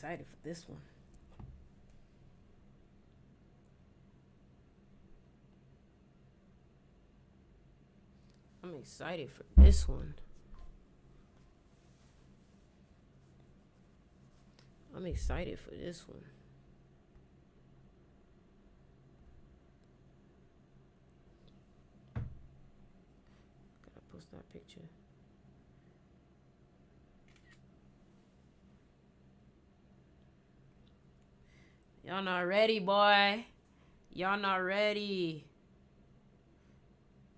excited for this one. I'm excited for this one. I'm excited for this one. Gotta post that picture. Y'all not ready, boy. Y'all not ready.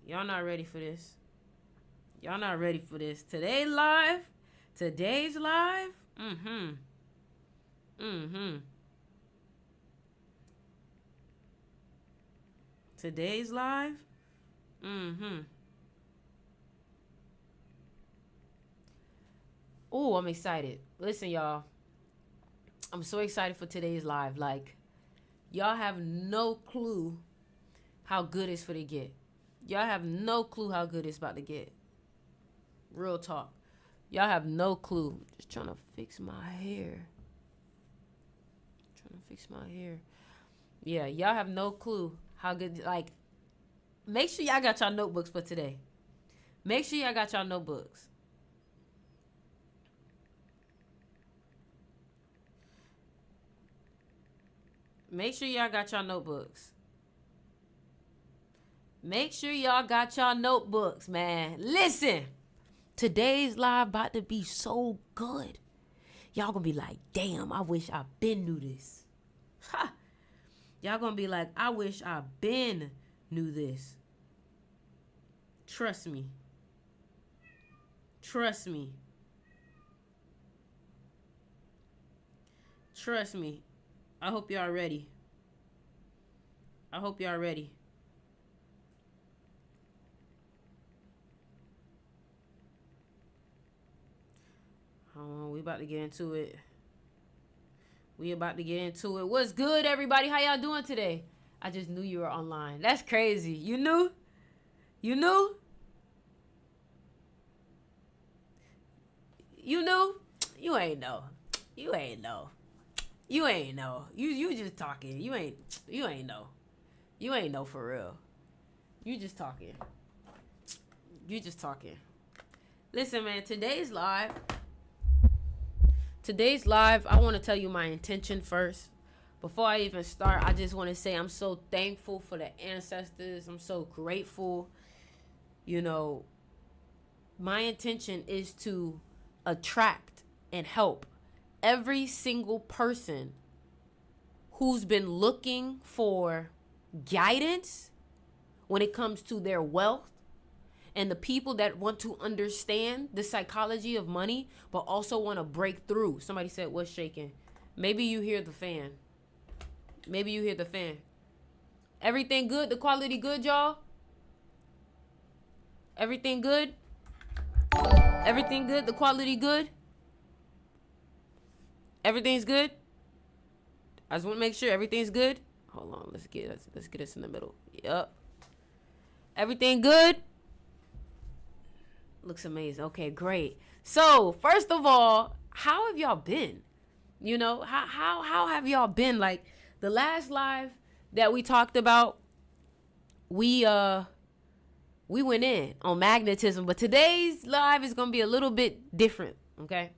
Y'all not ready for this. Y'all not ready for this. Today's live. Today's live. Today's live. Oh, I'm excited. Listen, y'all. I'm so excited for today's live. Like, y'all have no clue how good it's for to get. Y'all have no clue how good it's about to get. Real talk. Y'all have no clue. Just trying to fix my hair. Yeah, y'all have no clue how good. Like, make sure y'all got y'all notebooks for today. Make sure y'all got y'all notebooks. Make sure y'all got y'all notebooks. Make sure y'all got y'all notebooks, man. Listen, today's live about to be so good. Y'all gonna be like, damn, I wish I been knew this. Ha! Y'all gonna be like, I wish I been knew this. Trust me. Trust me. Trust me. I hope y'all ready. I hope y'all ready. We about to get into it. What's good, everybody? How y'all doing today? I just knew you were online. That's crazy. You knew? You knew? You knew? You ain't know. You ain't know. You ain't know. You just talking. You ain't know. You ain't know for real. You just talking. You just talking. Listen, man, today's live, I want to tell you my intention first. Before I even start, I just want to say I'm so thankful for the ancestors. I'm so grateful. You know, my intention is to attract and help every single person who's been looking for guidance when it comes to their wealth, and the people that want to understand the psychology of money but also want to break through. Somebody said, what's shaking? Maybe you hear the fan. Everything good? The quality good, y'all? Everything good? Everything good? The quality good? Everything's good? I just want to make sure everything's good. Hold on, let's get us in the middle. Yep. Everything good? Looks amazing. Okay, great. So, first of all, how have y'all been? You know, how have y'all been? Like, the last live that we talked about, we went in on magnetism, but today's live is going to be a little bit different, okay?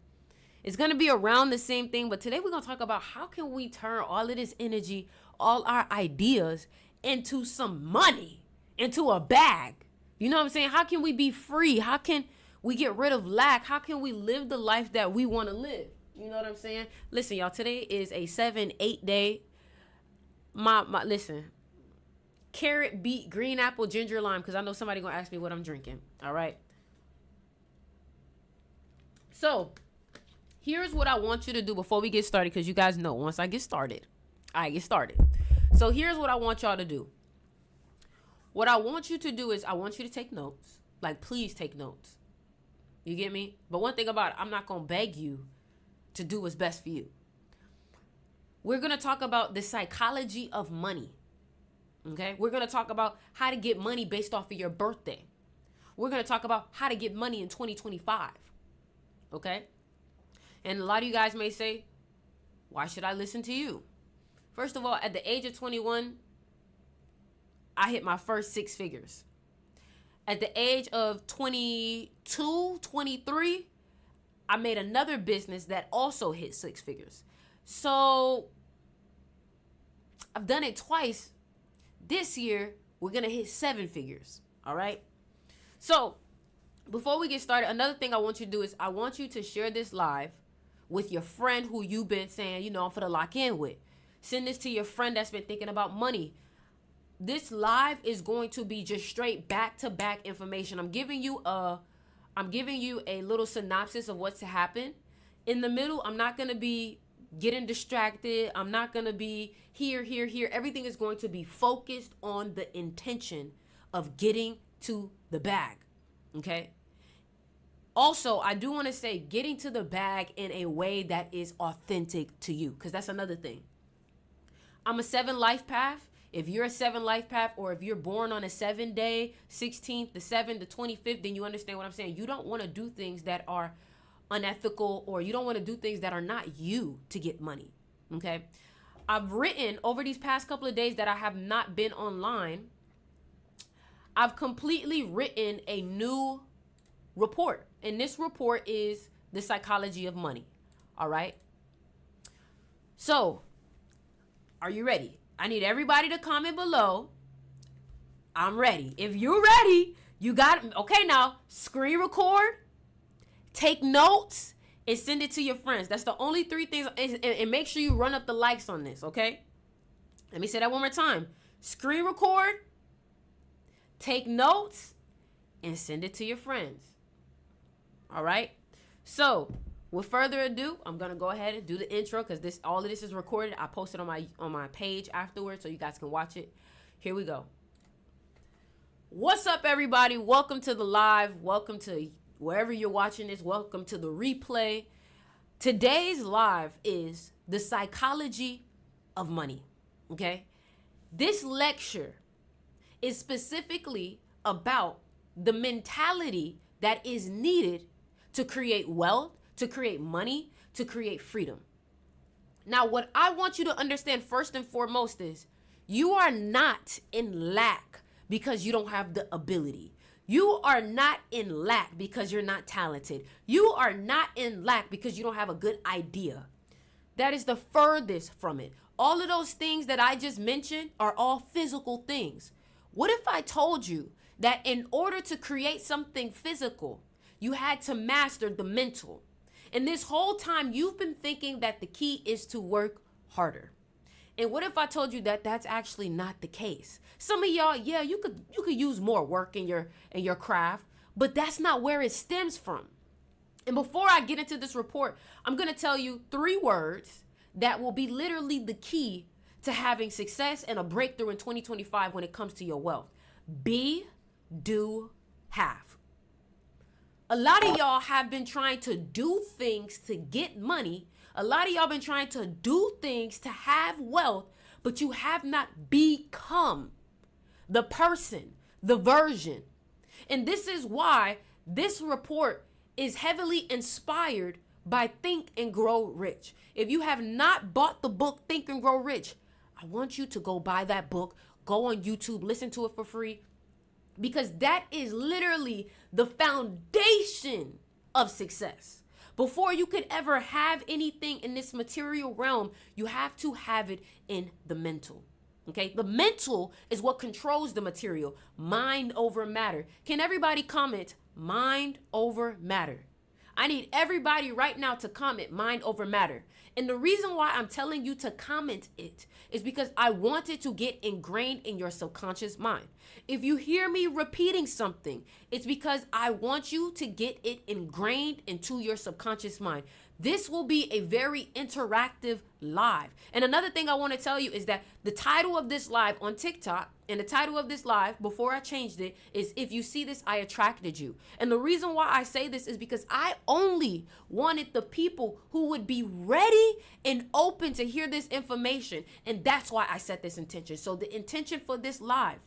It's going to be around the same thing, but today we're going to talk about how can we turn all of this energy, all our ideas into some money, into a bag. You know what I'm saying? How can we be free? How can we get rid of lack? How can we live the life that we want to live? You know what I'm saying? Listen, y'all, today is a 7-8 day. Listen, carrot, beet, green apple, ginger, lime, because I know somebody going to ask me what I'm drinking. All right. So, here's what I want you to do before we get started, because you guys know once I get started, I get started. So, here's what I want y'all to do. What I want you to do is I want you to take notes. Like, please take notes. You get me? But one thing about it, I'm not going to beg you to do what's best for you. We're going to talk about the psychology of money. Okay? We're going to talk about how to get money based off of your birthday. We're going to talk about how to get money in 2025. Okay? And a lot of you guys may say, Why should I listen to you? First of all, at the age of 21, I hit my first six figures. At the age of 22, 23, I made another business that also hit six figures. So I've done it twice. This year, we're going to hit seven figures. All right. So before we get started, another thing I want you to do is I want you to share this live with your friend who you've been saying, you know, I'm finna lock in with. Send this to your friend that's been thinking about money. This live is going to be just straight back-to-back information. I'm giving you a little synopsis of what's to happen. In the middle, I'm not going to be getting distracted. I'm not going to be here. Everything is going to be focused on the intention of getting to the bag. Okay? Also, I do want to say getting to the bag in a way that is authentic to you, because that's another thing. I'm a 7 life path. If you're a 7 life path, or if you're born on a 7-day, 16th, the 7th, the 25th, then you understand what I'm saying. You don't want to do things that are unethical, or you don't want to do things that are not you to get money. Okay. I've written over these past couple of days that I have not been online. I've completely written a new report. And this report is the psychology of money. All right. So, are you ready? I need everybody to comment below. I'm ready. If you're ready, you got it. Okay, now screen record, take notes, and send it to your friends. That's the only three things. And make sure you run up the likes on this, okay? Let me say that one more time. Screen record, take notes, and send it to your friends. All right? So, with further ado, I'm gonna go ahead and do the intro, because all of this is recorded. I posted on my page afterwards, so you guys can watch it. Here we go. What's up, everybody? Welcome to the live. Welcome to wherever you're watching this. Welcome to the replay. Today's live is the psychology of money. Okay, this lecture is specifically about the mentality that is needed to create wealth, to create money, to create freedom. Now, what I want you to understand first and foremost is you are not in lack because you don't have the ability. You are not in lack because you're not talented. You are not in lack because you don't have a good idea. That is the furthest from it. All of those things that I just mentioned are all physical things. What if I told you that in order to create something physical, you had to master the mental? And this whole time you've been thinking that the key is to work harder. And what if I told you that that's actually not the case? Some of y'all, yeah, you could use more work in your craft, but that's not where it stems from. And before I get into this report, I'm going to tell you 3 words that will be literally the key to having success and a breakthrough in 2025 when it comes to your wealth. Be, do, have. A lot of y'all have been trying to do things to get money. A lot of y'all been trying to do things to have wealth, but you have not become the person, the version. And this is why this report is heavily inspired by Think and Grow Rich. If you have not bought the book Think and Grow Rich, I want you to go buy that book. Go on YouTube, listen to it for free. Because that is literally the foundation of success. Before you could ever have anything in this material realm, you have to have it in the mental. Okay? The mental is what controls the material. Mind over matter. Can everybody comment mind over matter? I need everybody right now to comment mind over matter. And the reason why I'm telling you to comment it is because I want it to get ingrained in your subconscious mind. If you hear me repeating something, it's because I want you to get it ingrained into your subconscious mind. This will be a very interactive live. And another thing I want to tell you is that the title of this live on TikTok and the title of this live, before I changed it, is If You See This, I Attracted You. And the reason why I say this is because I only wanted the people who would be ready and open to hear this information. And that's why I set this intention. So the intention for this live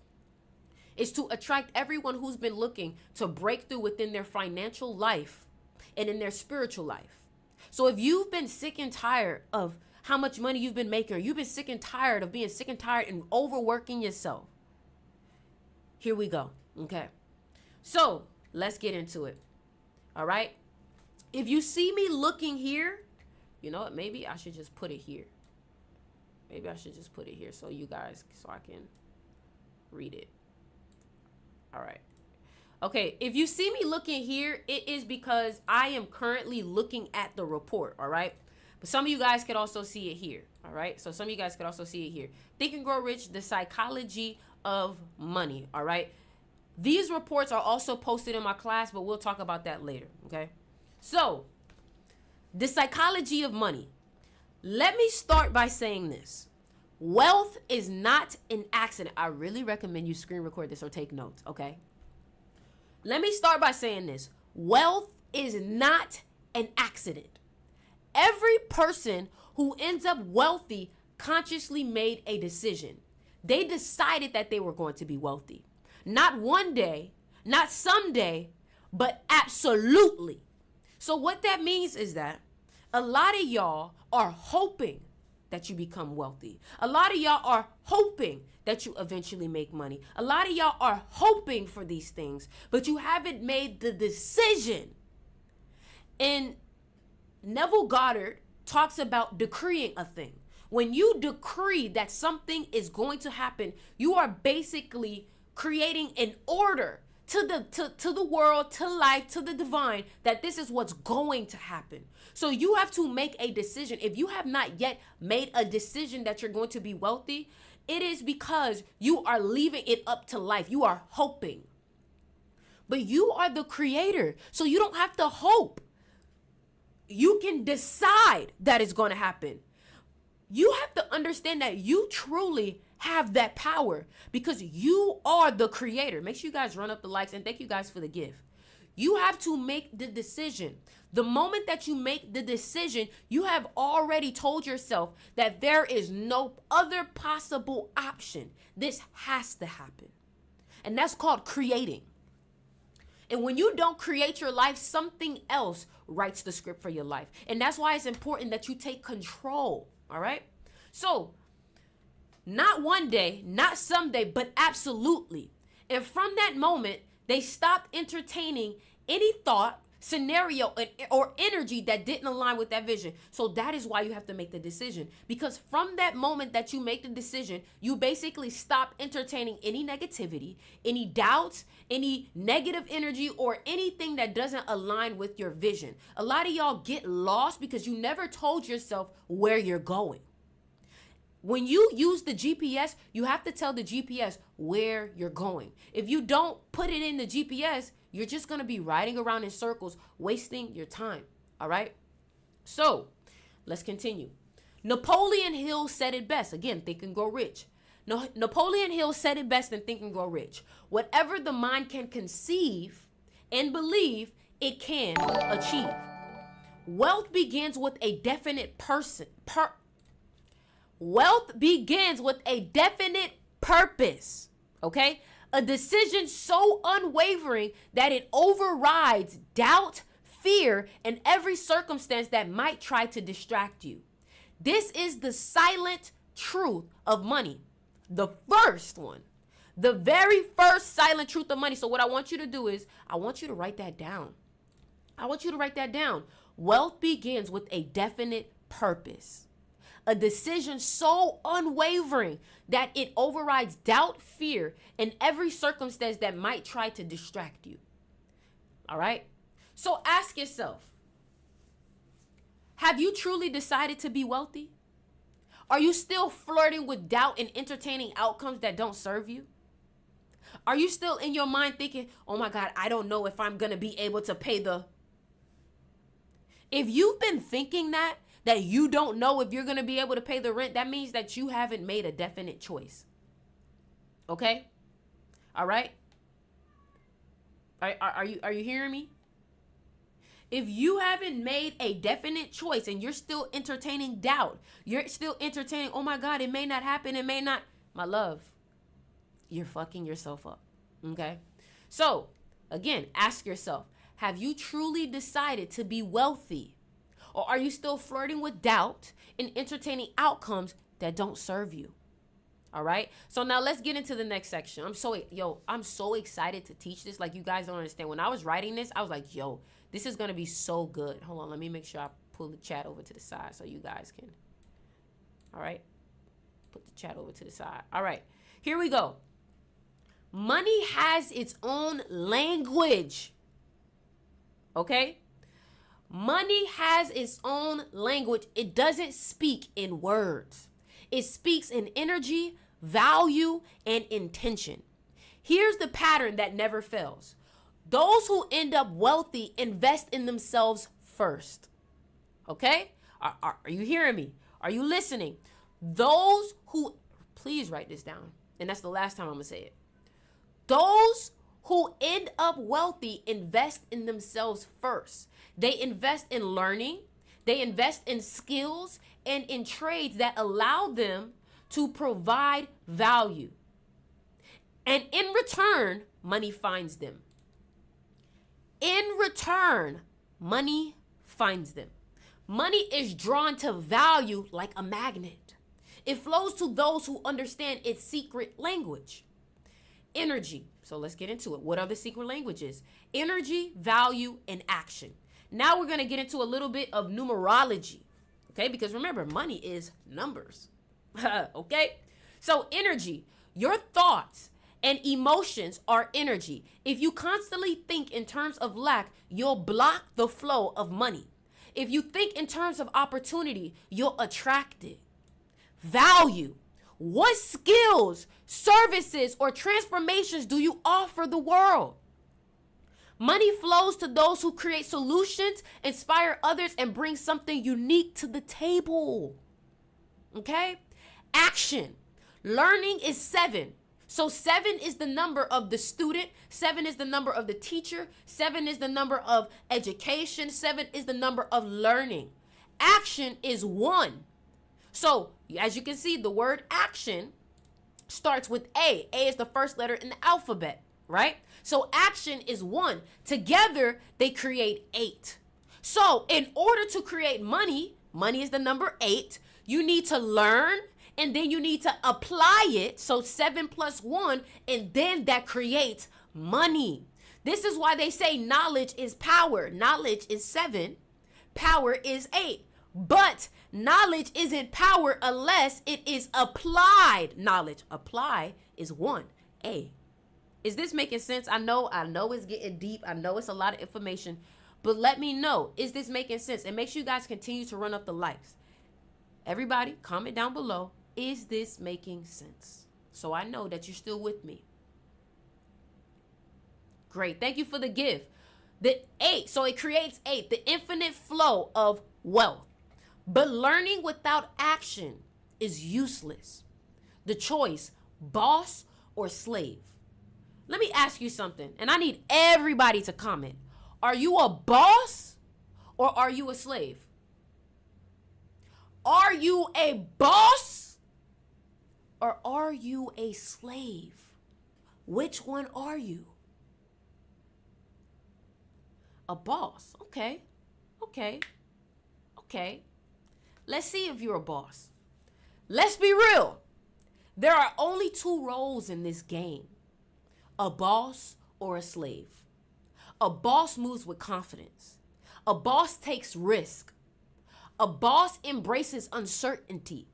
is to attract everyone who's been looking to break through within their financial life and in their spiritual life. So if you've been sick and tired of how much money you've been making, or you've been sick and tired of being sick and tired and overworking yourself. Here we go. Okay. So let's get into it. All right. If you see me looking here, you know what? Maybe I should just put it here. Maybe I should just put it here so I can read it. All right. Okay, if you see me looking here, it is because I am currently looking at the report, all right? But some of you guys could also see it here, all right? So some of you guys could also see it here. Think and Grow Rich, the psychology of money, all right? These reports are also posted in my class, but we'll talk about that later, okay? So, the psychology of money. Let me start by saying this. Wealth is not an accident. I really recommend you screen record this or take notes, okay? Let me start by saying this. Wealth is not an accident. Every person who ends up wealthy consciously made a decision. They decided that they were going to be wealthy. Not one day, not someday, but absolutely. So what that means is that a lot of y'all are hoping that you become wealthy. A lot of y'all are hoping that you eventually make money. A lot of y'all are hoping for these things, but you haven't made the decision. And Neville Goddard talks about decreeing a thing. When you decree that something is going to happen, you are basically creating an order to the world, to life, to the divine, that this is what's going to happen. So you have to make a decision. If you have not yet made a decision that you're going to be wealthy, it is because you are leaving it up to life. You are hoping. But you are the creator, so you don't have to hope. You can decide that it's going to happen. You have to understand that you truly have that power because you are the creator. Make sure you guys run up the likes, and thank you guys for the gift. You have to make the decision. The moment that you make the decision, you have already told yourself that there is no other possible option. This has to happen. And that's called creating. And when you don't create your life, something else writes the script for your life. And that's why it's important that you take control. All right? So, not one day, not someday, but absolutely. And from that moment, they stopped entertaining any thought, scenario, or energy that didn't align with that vision. So that is why you have to make the decision. Because from that moment that you make the decision, you basically stop entertaining any negativity, any doubts, any negative energy, or anything that doesn't align with your vision. A lot of y'all get lost because you never told yourself where you're going. When you use the GPS, you have to tell the GPS where you're going. If you don't put it in the GPS, you're just going to be riding around in circles, wasting your time. All right? So, let's continue. Napoleon Hill said it best. Again, Think and Grow Rich. Napoleon Hill said it best in Think and Grow Rich. Whatever the mind can conceive and believe, it can achieve. Wealth begins with a definite Wealth begins with a definite purpose, okay? A decision so unwavering that it overrides doubt, fear, and every circumstance that might try to distract you. This is the silent truth of money. The first one. The very first silent truth of money. So what I want you to do is, I want you to write that down. I want you to write that down. Wealth begins with a definite purpose. A decision so unwavering that it overrides doubt, fear, and every circumstance that might try to distract you. All right? So ask yourself, have you truly decided to be wealthy? Are you still flirting with doubt and entertaining outcomes that don't serve you? Are you still in your mind thinking, oh my God, I don't know if I'm going to be able to pay the... If you've been thinking that you don't know if you're going to be able to pay the rent, that means that you haven't made a definite choice. Okay? All right? Are you hearing me? If you haven't made a definite choice and you're still entertaining doubt, you're still entertaining, oh my God, it may not happen, it may not, my love, you're fucking yourself up. Okay? So, again, ask yourself, have you truly decided to be wealthy? Or are you still flirting with doubt and entertaining outcomes that don't serve you? All right. So now let's get into the next section. I'm so excited to teach this. Like, you guys don't understand. When I was writing this, I was like, yo, this is going to be so good. Hold on. Let me make sure I pull the chat over to the side so you guys can. All right. Put the chat over to the side. All right. Here we go. Money has its own language. Okay? Money has its own language. It doesn't speak in words. It speaks in energy, value, and intention. Here's the pattern that never fails. Those who end up wealthy invest in themselves first. Okay? Are you hearing me? Are you listening? Those who, please write this down. And that's the last time I'm going to say it. Those who end up wealthy invest in themselves first. They invest in learning. They invest in skills and in trades that allow them to provide value. And in return, money finds them. In return, money finds them. Money is drawn to value like a magnet. It flows to those who understand its secret language. Energy. So let's get into it. What are the secret languages? Energy, value, and action. Now we're going to get into a little bit of numerology. Okay, because remember, money is numbers. Okay, so energy, your thoughts and emotions are energy. If you constantly think in terms of lack, you'll block the flow of money. If you think in terms of opportunity, you'll attract it. Value. What skills, services, or transformations do you offer the world? Money flows to those who create solutions, inspire others, and bring something unique to the table. Okay? Action. Learning is 7. So 7 is the number of the student. 7 is the number of the teacher. 7 is the number of education. 7 is the number of learning. Action is 1. So as you can see, the word action starts with A. A is the first letter in the alphabet, right? So action is 1. Together, they create 8. So in order to create money, money is the number 8. You need to learn, and then you need to apply it. So 7 plus 1, and then that creates money. This is why they say knowledge is power. Knowledge is 7. Power is 8. But knowledge isn't power unless it is applied knowledge. Apply is 1. A. Is this making sense? I know it's getting deep. I know it's a lot of information, but let me know, is this making sense? And make sure you guys continue to run up the likes. Everybody, comment down below. Is this making sense? So I know that you're still with me. Great. Thank you for the gift. The 8, so it creates 8, the infinite flow of wealth. But learning without action is useless. The choice, boss or slave. Let me ask you something, and I need everybody to comment. Are you a boss or are you a slave? Are you a boss or are you a slave? Which one are you? A boss. Okay. Let's see if you're a boss. Let's be real. There are only 2 roles in this game. A boss or a slave. A boss moves with confidence. A boss takes risk. A boss embraces uncertainty.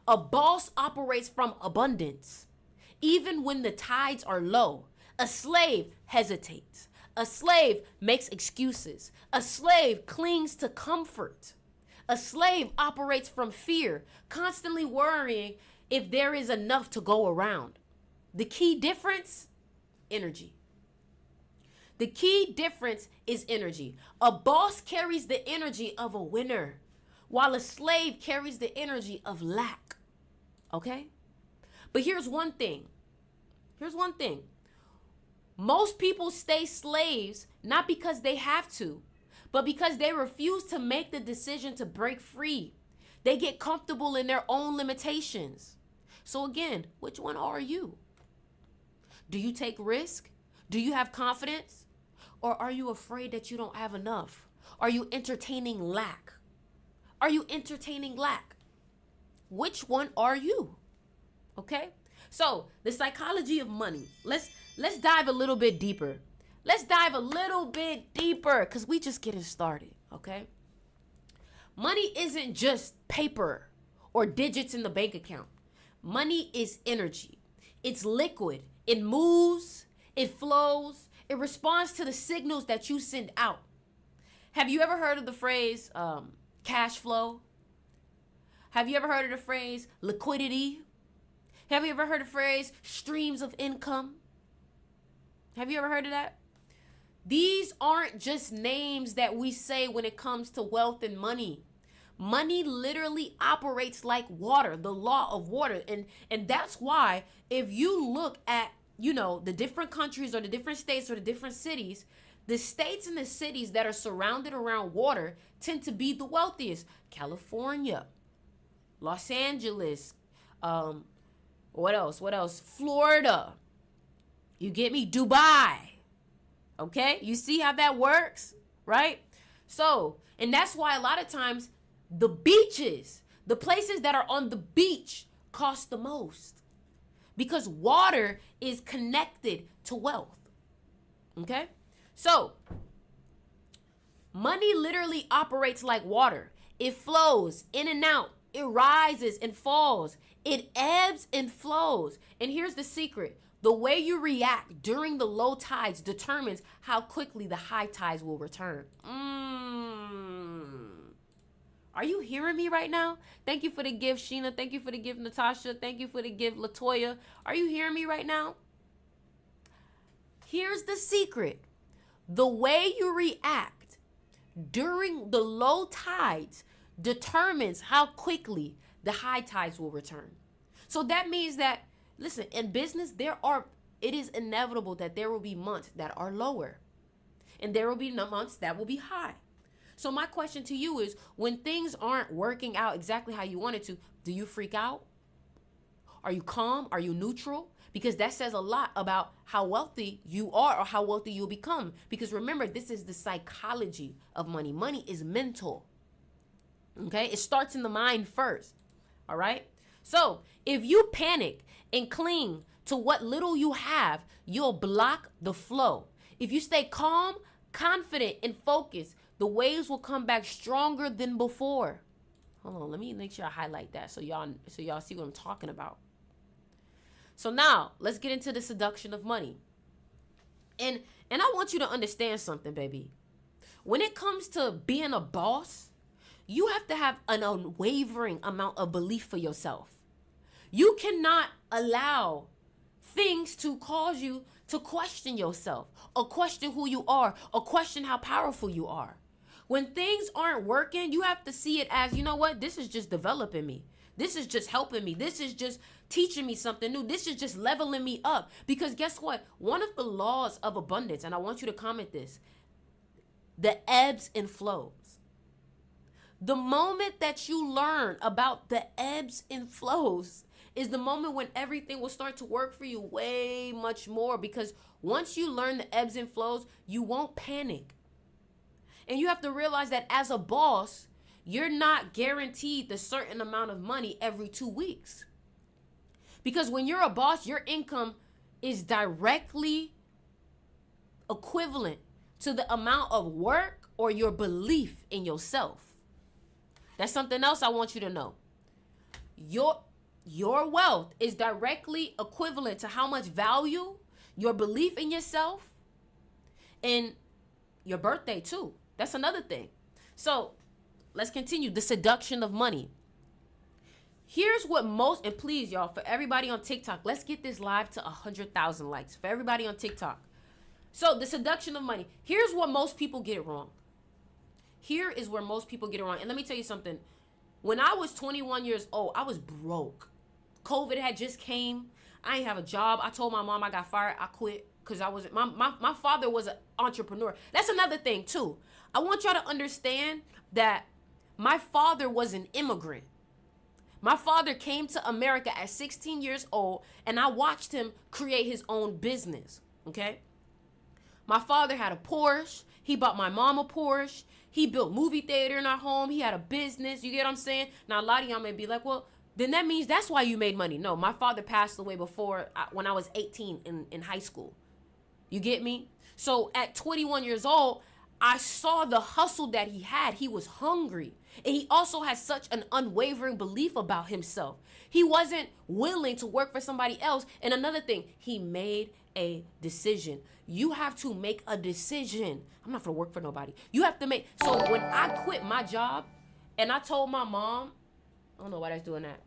A boss operates from abundance. Even when the tides are low, a slave hesitates. A slave makes excuses. A slave clings to comfort. A slave operates from fear, constantly worrying if there is enough to go around. The key difference? Energy. The key difference is energy. A boss carries the energy of a winner, while a slave carries the energy of lack. Okay? But here's one thing. Most people stay slaves not because they have to, but because they refuse to make the decision to break free. They get comfortable in their own limitations. So again, which one are you? Do you take risk? Do you have confidence? Or are you afraid that you don't have enough? Are you entertaining lack? Are you entertaining lack? Which one are you? Okay? So, the psychology of money. Let's dive a little bit deeper. Let's dive a little bit deeper cuz we just getting started, okay? Money isn't just paper or digits in the bank account. Money is energy. It's liquid. It moves, it flows, it responds to the signals that you send out. Have you ever heard of the phrase cash flow? Have you ever heard of the phrase liquidity? Have you ever heard of the phrase streams of income? Have you ever heard of that? These aren't just names that we say when it comes to wealth and money. Money literally operates like water, the law of water. And that's why if you look at, the different countries or the different states or the different cities, the states and the cities that are surrounded around water tend to be the wealthiest. California, Los Angeles, what else? Florida. You get me? Dubai. Okay? You see how that works, right? So, and that's why a lot of times the beaches, the places that are on the beach cost the most because water is connected to wealth. Okay? So, money literally operates like water. It flows in and out. It rises and falls. It ebbs and flows. And here's the secret. The way you react during the low tides determines how quickly the high tides will return. Are you hearing me right now? Thank you for the gift, Sheena. Thank you for the gift, Natasha. Thank you for the gift, Latoya. Are you hearing me right now? Here's the secret. The way you react during the low tides determines how quickly the high tides will return. So that means that, listen, in business, it is inevitable that there will be months that are lower. And there will be months that will be high. So my question to you is, when things aren't working out exactly how you wanted to, do you freak out? Are you calm? Are you neutral? Because that says a lot about how wealthy you are or how wealthy you'll become. Because remember, this is the psychology of money. Money is mental. Okay? It starts in the mind first. All right? So if you panic and cling to what little you have, you'll block the flow. If you stay calm, confident, and focused, the waves will come back stronger than before. Hold on, let me make sure I highlight that so y'all see what I'm talking about. So now, let's get into the seduction of money. And I want you to understand something, baby. When it comes to being a boss, you have to have an unwavering amount of belief for yourself. You cannot allow things to cause you to question yourself or question who you are or question how powerful you are. When things aren't working, you have to see it as, you know what? This is just developing me. This is just helping me. This is just teaching me something new. This is just leveling me up. Because guess what? One of the laws of abundance, and I want you to comment this, the ebbs and flows. The moment that you learn about the ebbs and flows is the moment when everything will start to work for you way much more. Because once you learn the ebbs and flows, you won't panic. And you have to realize that as a boss, you're not guaranteed the certain amount of money every 2 weeks. Because when you're a boss, your income is directly equivalent to the amount of work or your belief in yourself. That's something else I want you to know. Your wealth is directly equivalent to how much value, your belief in yourself, and your birthday too. That's another thing. So let's continue. The seduction of money. Here's what most, and please y'all, for everybody on TikTok, let's get this live to 100,000 likes. For everybody on TikTok. So the seduction of money. Here's what most people get it wrong. Here is where most people get it wrong. And let me tell you something. When I was 21 years old, I was broke. COVID had just came. I didn't have a job. I told my mom I got fired. I quit because I wasn't. My father was an entrepreneur. That's another thing too. I want y'all to understand that my father was an immigrant. My father came to America at 16 years old, and I watched him create his own business. Okay. My father had a Porsche. He bought my mom a Porsche. He built movie theater in our home. He had a business. You get what I'm saying? Now, a lot of y'all may be like, well, then that means that's why you made money. No, my father passed away when I was 18 in high school. You get me? So at 21 years old, I saw the hustle that he had. He was hungry. And he also had such an unwavering belief about himself. He wasn't willing to work for somebody else. And another thing, he made a decision. You have to make a decision. I'm not gonna work for nobody. You have to make. So when I quit my job and I told my mom, I don't know why that's doing that.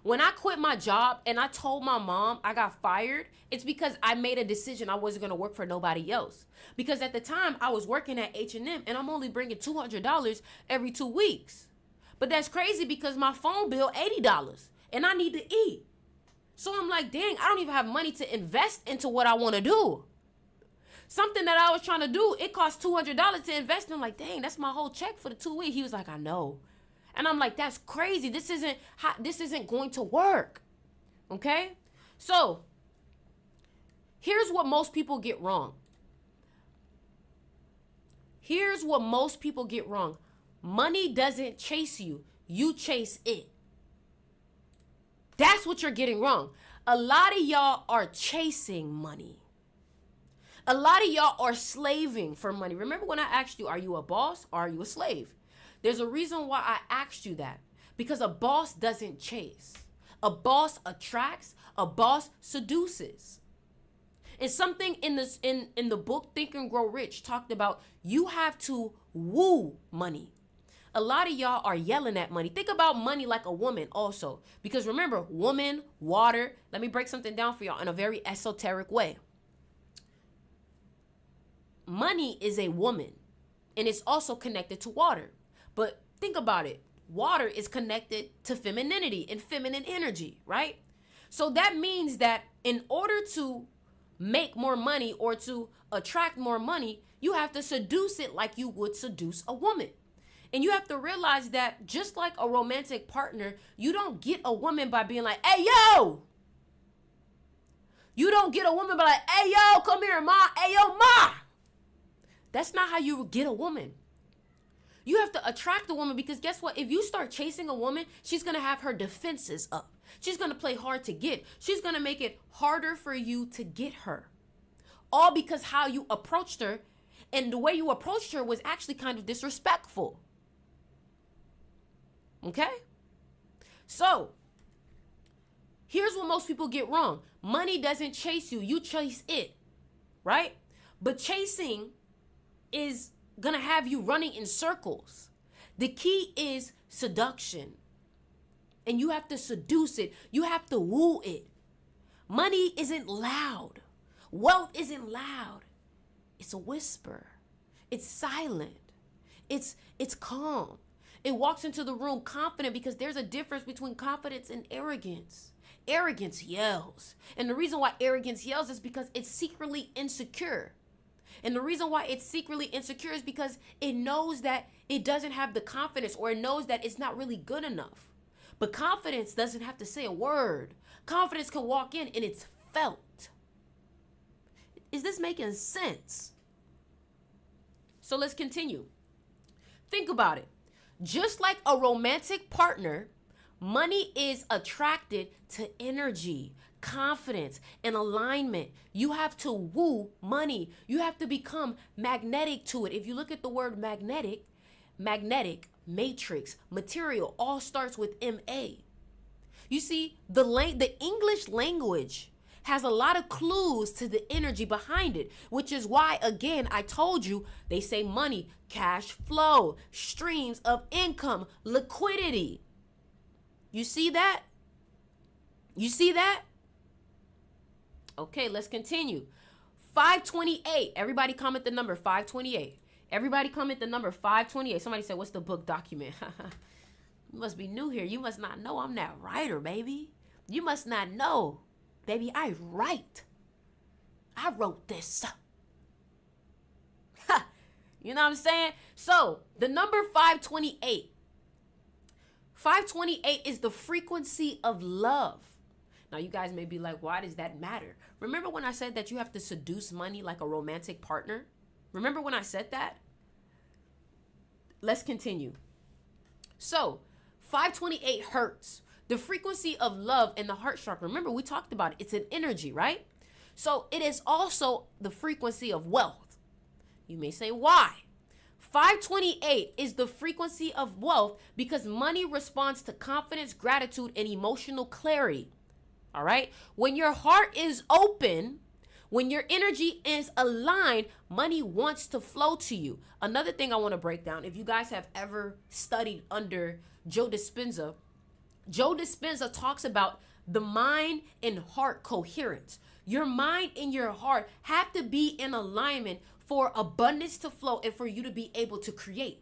When I quit my job and I told my mom I got fired, it's because I made a decision I wasn't going to work for nobody else. Because at the time I was working at H&M and I'm only bringing $200 every 2 weeks. But that's crazy because my phone bill $80 and I need to eat. So I'm like, dang, I don't even have money to invest into what I want to do. Something that I was trying to do, it cost $200 to invest in. I'm like, dang, that's my whole check for the 2 weeks. He was like, I know. And I'm like, that's crazy. This isn't going to work. Okay? So, here's what most people get wrong. Here's what most people get wrong. Money doesn't chase you. You chase it. That's what you're getting wrong. A lot of y'all are chasing money. A lot of y'all are slaving for money. Remember when I asked you, are you a boss or are you a slave? There's a reason why I asked you that. Because a boss doesn't chase. A boss attracts. A boss seduces. And something in the book Think and Grow Rich talked about you have to woo money. A lot of y'all are yelling at money. Think about money like a woman also. Because remember, woman, water. Let me break something down for y'all in a very esoteric way. Money is a woman. And it's also connected to water. But think about it. Water is connected to femininity and feminine energy, right? So that means that in order to make more money or to attract more money, you have to seduce it like you would seduce a woman. And you have to realize that just like a romantic partner, you don't get a woman by being like, hey, yo. You don't get a woman by like, hey, yo, come here, ma. Hey, yo, ma. That's not how you get a woman. You have to attract a woman because guess what? If you start chasing a woman, she's going to have her defenses up. She's going to play hard to get. She's going to make it harder for you to get her. All because how you approached her, and the way you approached her was actually kind of disrespectful. Okay? So, here's what most people get wrong. Money doesn't chase you. You chase it. Right? But chasing is gonna have you running in circles. The key is seduction. And you have to seduce it. You have to woo it. Money isn't loud. Wealth isn't loud. It's a whisper. It's silent. It's calm. It walks into the room confident because there's a difference between confidence and arrogance. Arrogance yells. And the reason why arrogance yells is because it's secretly insecure. And the reason why it's secretly insecure is because it knows that it doesn't have the confidence, or it knows that it's not really good enough. But confidence doesn't have to say a word. Confidence can walk in and it's felt. Is this making sense? So let's continue. Think about it. Just like a romantic partner, money is attracted to energy, confidence, and alignment. You have to woo money. You have to become magnetic to it. If you look at the word magnetic, matrix, material, all starts with MA. You see, the English language has a lot of clues to the energy behind it, which is why, again, I told you, they say money, cash flow, streams of income, liquidity. You see that? You see that? Okay, let's continue. 528. Everybody comment the number 528. Everybody comment the number 528. Somebody said, what's the book document? You must be new here. You must not know I'm that writer, baby. You must not know. Baby, I write. I wrote this. You know what I'm saying? So, the number 528. 528 is the frequency of love. Now, you guys may be like, why does that matter? Remember when I said that you have to seduce money like a romantic partner? Remember when I said that? Let's continue. So, 528 hertz, the frequency of love in the heart chakra. Remember, we talked about it. It's an energy, right? So, it is also the frequency of wealth. You may say, why? 528 is the frequency of wealth because money responds to confidence, gratitude, and emotional clarity. All right? When your heart is open, when your energy is aligned, money wants to flow to you. Another thing I want to break down, if you guys have ever studied under Joe Dispenza talks about the mind and heart coherence. Your mind and your heart have to be in alignment for abundance to flow and for you to be able to create.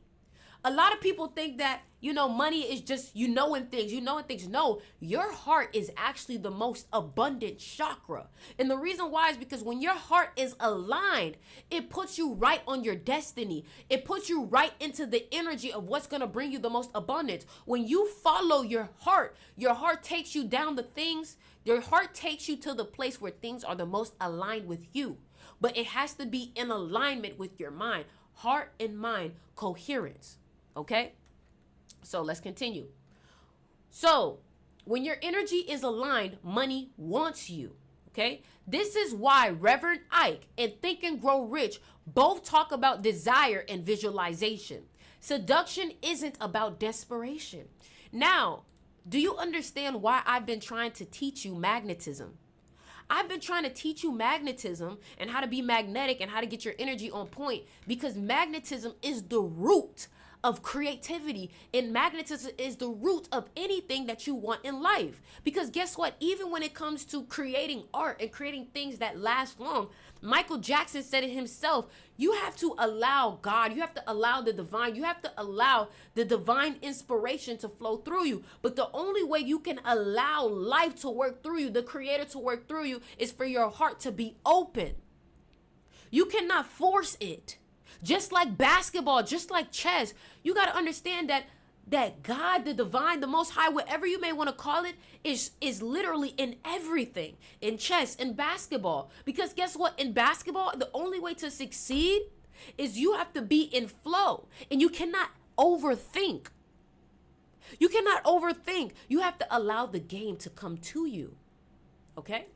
A lot of people think that, money is just knowing things. No, your heart is actually the most abundant chakra. And the reason why is because when your heart is aligned, it puts you right on your destiny. It puts you right into the energy of what's going to bring you the most abundance. When you follow your heart takes you down the things. Your heart takes you to the place where things are the most aligned with you. But it has to be in alignment with your mind. Heart and mind coherence. Okay? So let's continue. So when your energy is aligned, money wants you. Okay? This is why Reverend Ike and Think and Grow Rich both talk about desire and visualization. Seduction isn't about desperation. Now, do you understand why I've been trying to teach you magnetism? I've been trying to teach you magnetism and how to be magnetic and how to get your energy on point because magnetism is the root of creativity, and magnetism is the root of anything that you want in life. Because guess what? Even when it comes to creating art and creating things that last long, Michael Jackson said it himself, you have to allow God, you have to allow the divine, you have to allow the divine inspiration to flow through you. But the only way you can allow life to work through you, the creator to work through you, is for your heart to be open. You cannot force it. Just like basketball, just like chess, you got to understand that God, the divine, the most high, whatever you may want to call it, is literally in everything, in chess, in basketball. Because guess what? In basketball, the only way to succeed is you have to be in flow, and you cannot overthink. You cannot overthink. You have to allow the game to come to you. Okay?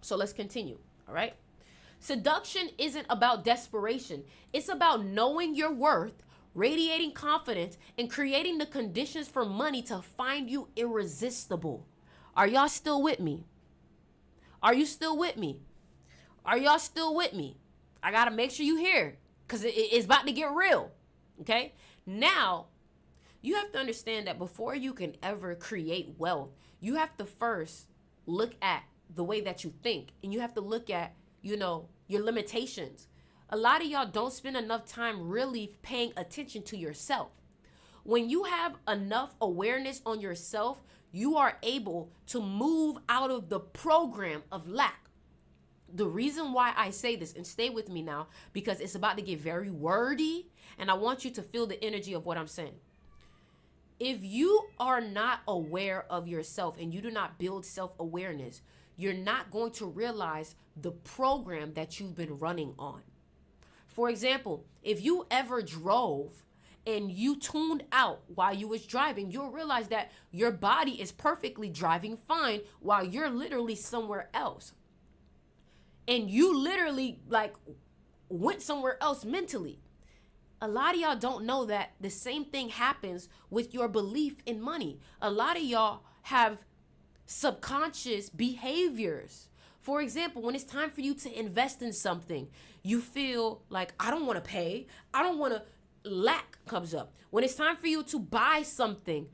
So let's continue. All right? Seduction isn't about desperation. It's about knowing your worth, radiating confidence, and creating the conditions for money to find you irresistible. Are y'all still with me? Are you still with me? Are y'all still with me? I got to make sure you hear because it's about to get real. Okay? Now, you have to understand that before you can ever create wealth, you have to first look at the way that you think, and you have to look at your limitations. A lot of y'all don't spend enough time really paying attention to yourself. When you have enough awareness on yourself, you are able to move out of the program of lack. The reason why I say this, and stay with me now, because it's about to get very wordy, and I want you to feel the energy of what I'm saying. If you are not aware of yourself and you do not build self-awareness, you're not going to realize the program that you've been running on. For example, if you ever drove and you tuned out while you was driving, you'll realize that your body is perfectly driving fine while you're literally somewhere else. And you literally went somewhere else mentally. A lot of y'all don't know that the same thing happens with your belief in money. A lot of y'all have subconscious behaviors. For example, when it's time for you to invest in something, you feel like, I don't want to pay. I don't want to, lack comes up. When it's time for you to buy something,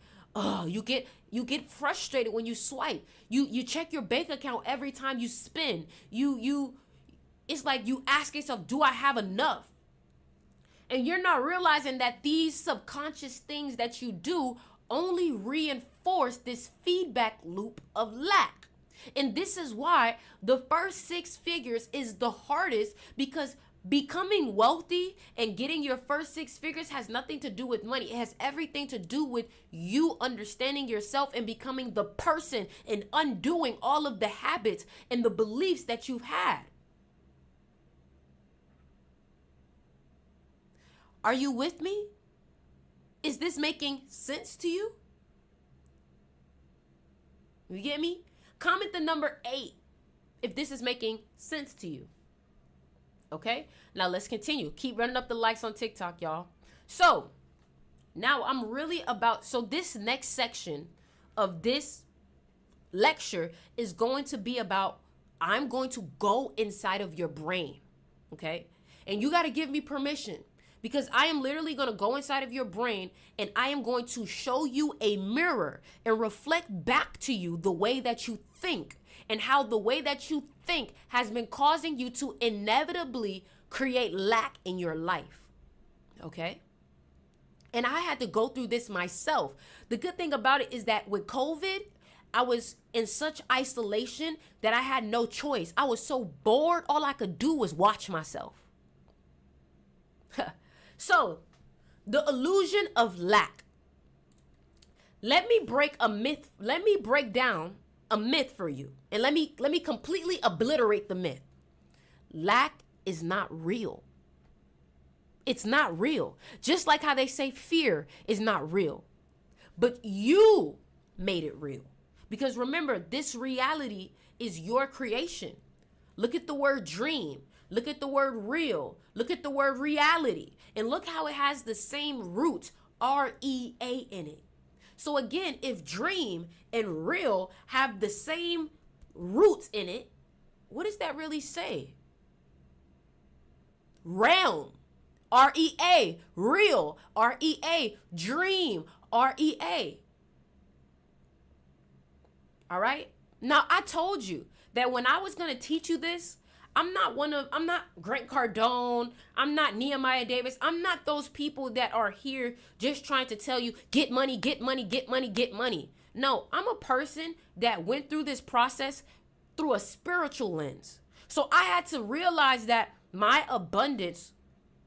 you get frustrated when you swipe. You check your bank account every time you spend. It's like you ask yourself, do I have enough? And you're not realizing that these subconscious things that you do only reinforce this feedback loop of lack. And this is why the first 6 figures is the hardest, because Becoming wealthy and getting your first 6 figures has nothing to do with money. It has everything to do with you understanding yourself and becoming the person and undoing all of the habits and the beliefs that you've had. Are you with me? Is this making sense to you? You get me? Comment the number 8 if this is making sense to you. Okay, now let's continue. Keep running up the likes on TikTok, y'all. So now I'm really so this next section of this lecture is going to be about, I'm going to go inside of your brain. Okay, and you got to give me permission, because I am literally going to go inside of your brain and I am going to show you a mirror and reflect back to you the way that you think, and how the way that you think has been causing you to inevitably create lack in your life. Okay? And I had to go through this myself. The good thing about it is that with COVID, I was in such isolation that I had no choice. I was so bored, all I could do was watch myself. So, the illusion of lack. Let me break down a myth for you. And let me completely obliterate the myth. Lack is not real. It's not real. Just like how they say fear is not real. But you made it real. Because remember, this reality is your creation. Look at the word dream. Look at the word real. Look at the word reality. And look how it has the same root, R-E-A, in it. So again, if dream and real have the same roots in it, what does that really say? Realm, R-E-A, real, R-E-A, dream, R-E-A. All right? Now, I told you that when I was going to teach you this, I'm not Grant Cardone. I'm not Nehemiah Davis. I'm not those people that are here just trying to tell you, get money, get money, get money, get money. No, I'm a person that went through this process through a spiritual lens. So I had to realize that my abundance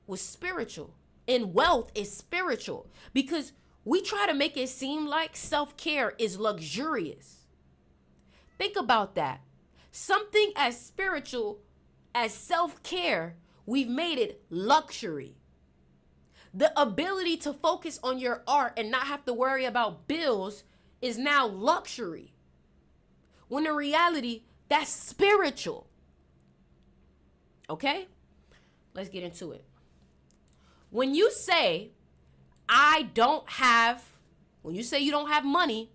was spiritual and wealth is spiritual, because we try to make it seem like self-care is luxurious. Think about that. Something as spiritual as self-care, we've made it luxury. The ability to focus on your art and not have to worry about bills is now luxury. When in reality, that's spiritual. Okay? Let's get into it. When you say, you don't have money,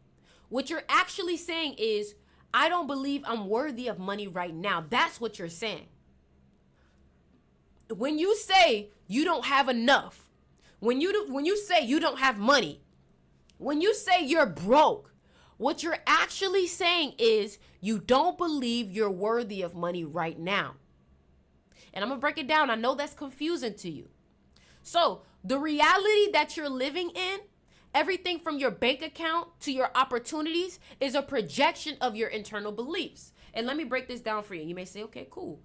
what you're actually saying is, I don't believe I'm worthy of money right now. That's what you're saying. When you say you don't have enough, when you say you don't have money, when you say you're broke, what you're actually saying is you don't believe you're worthy of money right now. And I'm going to break it down. I know that's confusing to you. So the reality that you're living in, everything from your bank account to your opportunities, is a projection of your internal beliefs. And let me break this down for you. You may say, okay, cool.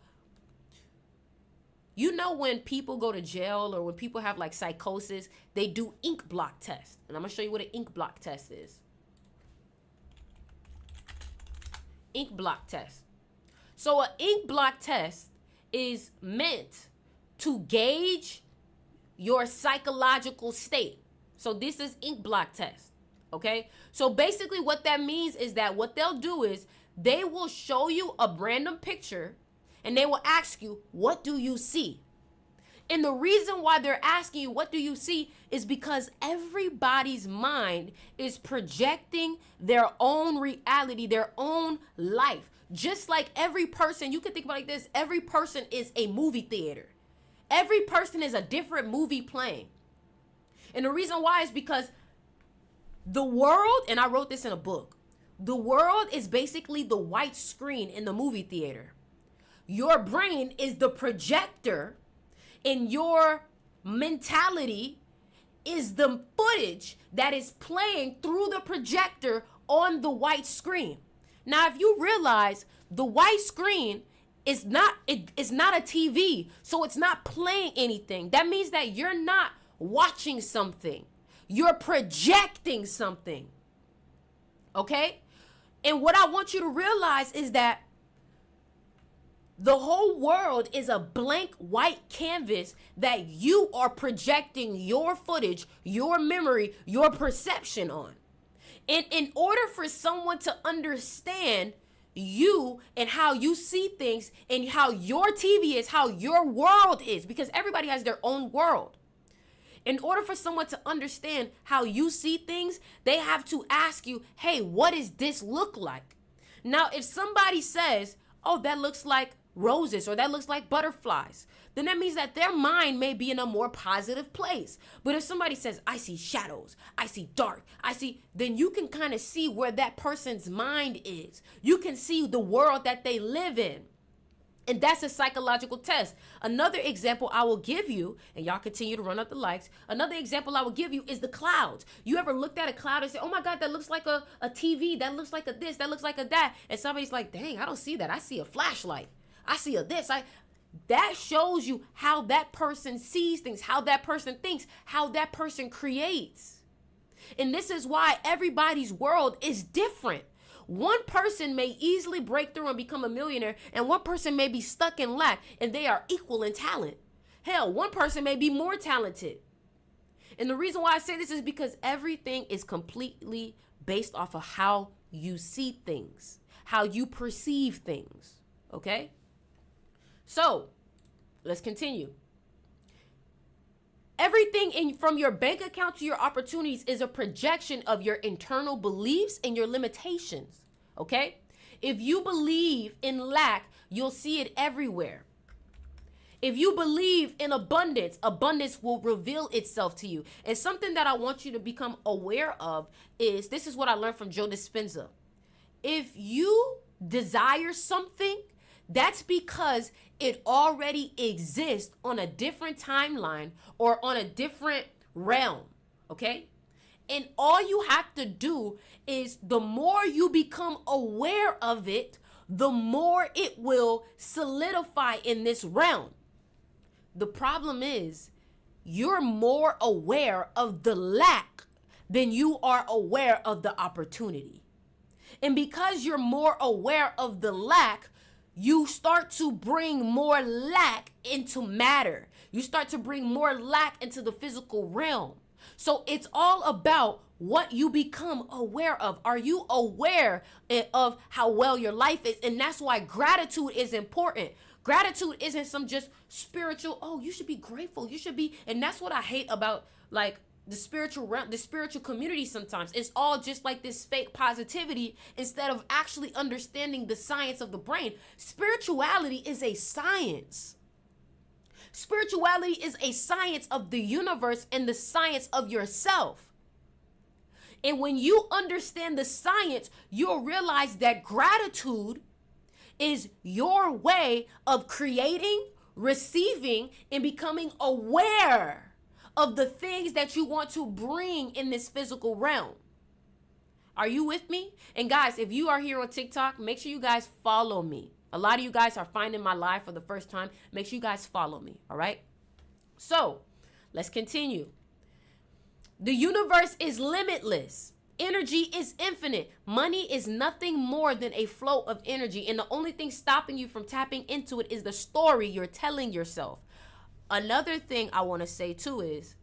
You know, when people go to jail or when people have like psychosis, they do ink block tests. And I'm going to show you what an ink block test is. Ink block test. So an ink block test is meant to gauge your psychological state. So this is ink block test. Okay. So basically what that means is that what they'll do is they will show you a random picture and they will ask you, what do you see? And the reason why they're asking you, what do you see, is because everybody's mind is projecting their own reality, their own life. Just like every person, you can think about it like this, every person is a movie theater. Every person is a different movie playing. And the reason why is because the world, and I wrote this in a book, the world is basically the white screen in the movie theater. Your brain is the projector, and your mentality is the footage that is playing through the projector on the white screen. Now, if you realize the white screen It's not a TV, so it's not playing anything. That means that you're not watching something. You're projecting something. Okay? And what I want you to realize is that the whole world is a blank white canvas that you are projecting your footage, your memory, your perception on. And in order for someone to understand you and how you see things and how your TV is, how your world is, because everybody has their own world. In order for someone to understand how you see things, they have to ask you, hey, what does this look like? Now, if somebody says, oh, that looks like roses or that looks like butterflies, then that means that their mind may be in a more positive place. But if somebody says, I see shadows, I see dark, then you can kind of see where that person's mind is. You can see the world that they live in. And that's a psychological test. Another example I will give you, and y'all continue to run up the likes. Another example I will give you is the clouds. You ever looked at a cloud and say, oh my God, that looks like a TV. That looks like a this. That looks like a that. And somebody's like, dang, I don't see that. I see a flashlight. I see a this. That shows you how that person sees things, how that person thinks, how that person creates. And this is why everybody's world is different. One person may easily break through and become a millionaire, and one person may be stuck in lack, and they are equal in talent. Hell, one person may be more talented. And the reason why I say this is because everything is completely based off of how you see things, how you perceive things, okay? So, let's continue. Everything from your bank account to your opportunities is a projection of your internal beliefs and your limitations, okay? If you believe in lack, you'll see it everywhere. If you believe in abundance, abundance will reveal itself to you. And something that I want you to become aware of is, this is what I learned from Joe Dispenza. If you desire something, that's because it already exists on a different timeline or on a different realm, okay? And all you have to do is, the more you become aware of it, the more it will solidify in this realm. The problem is, you're more aware of the lack than you are aware of the opportunity. And because you're more aware of the lack, you start to bring more lack into matter. You start to bring more lack into the physical realm. So it's all about what you become aware of. Are you aware of how well your life is? And that's why gratitude is important. Gratitude isn't some just spiritual, oh, you should be grateful. You should be, and that's what I hate about like the spiritual realm, the spiritual community sometimes. It's all just like this fake positivity instead of actually understanding the science of the brain. Spirituality is a science. Spirituality is a science of the universe and the science of yourself. And when you understand the science, you'll realize that gratitude is your way of creating, receiving, and becoming aware of the things that you want to bring in this physical realm. Are you with me? And guys, if you are here on TikTok, make sure you guys follow me. A lot of you guys are finding my live for the first time. Make sure you guys follow me, all right? So, let's continue. The universe is limitless. Energy is infinite. Money is nothing more than a flow of energy. And the only thing stopping you from tapping into it is the story you're telling yourself. Another thing I want to say too is,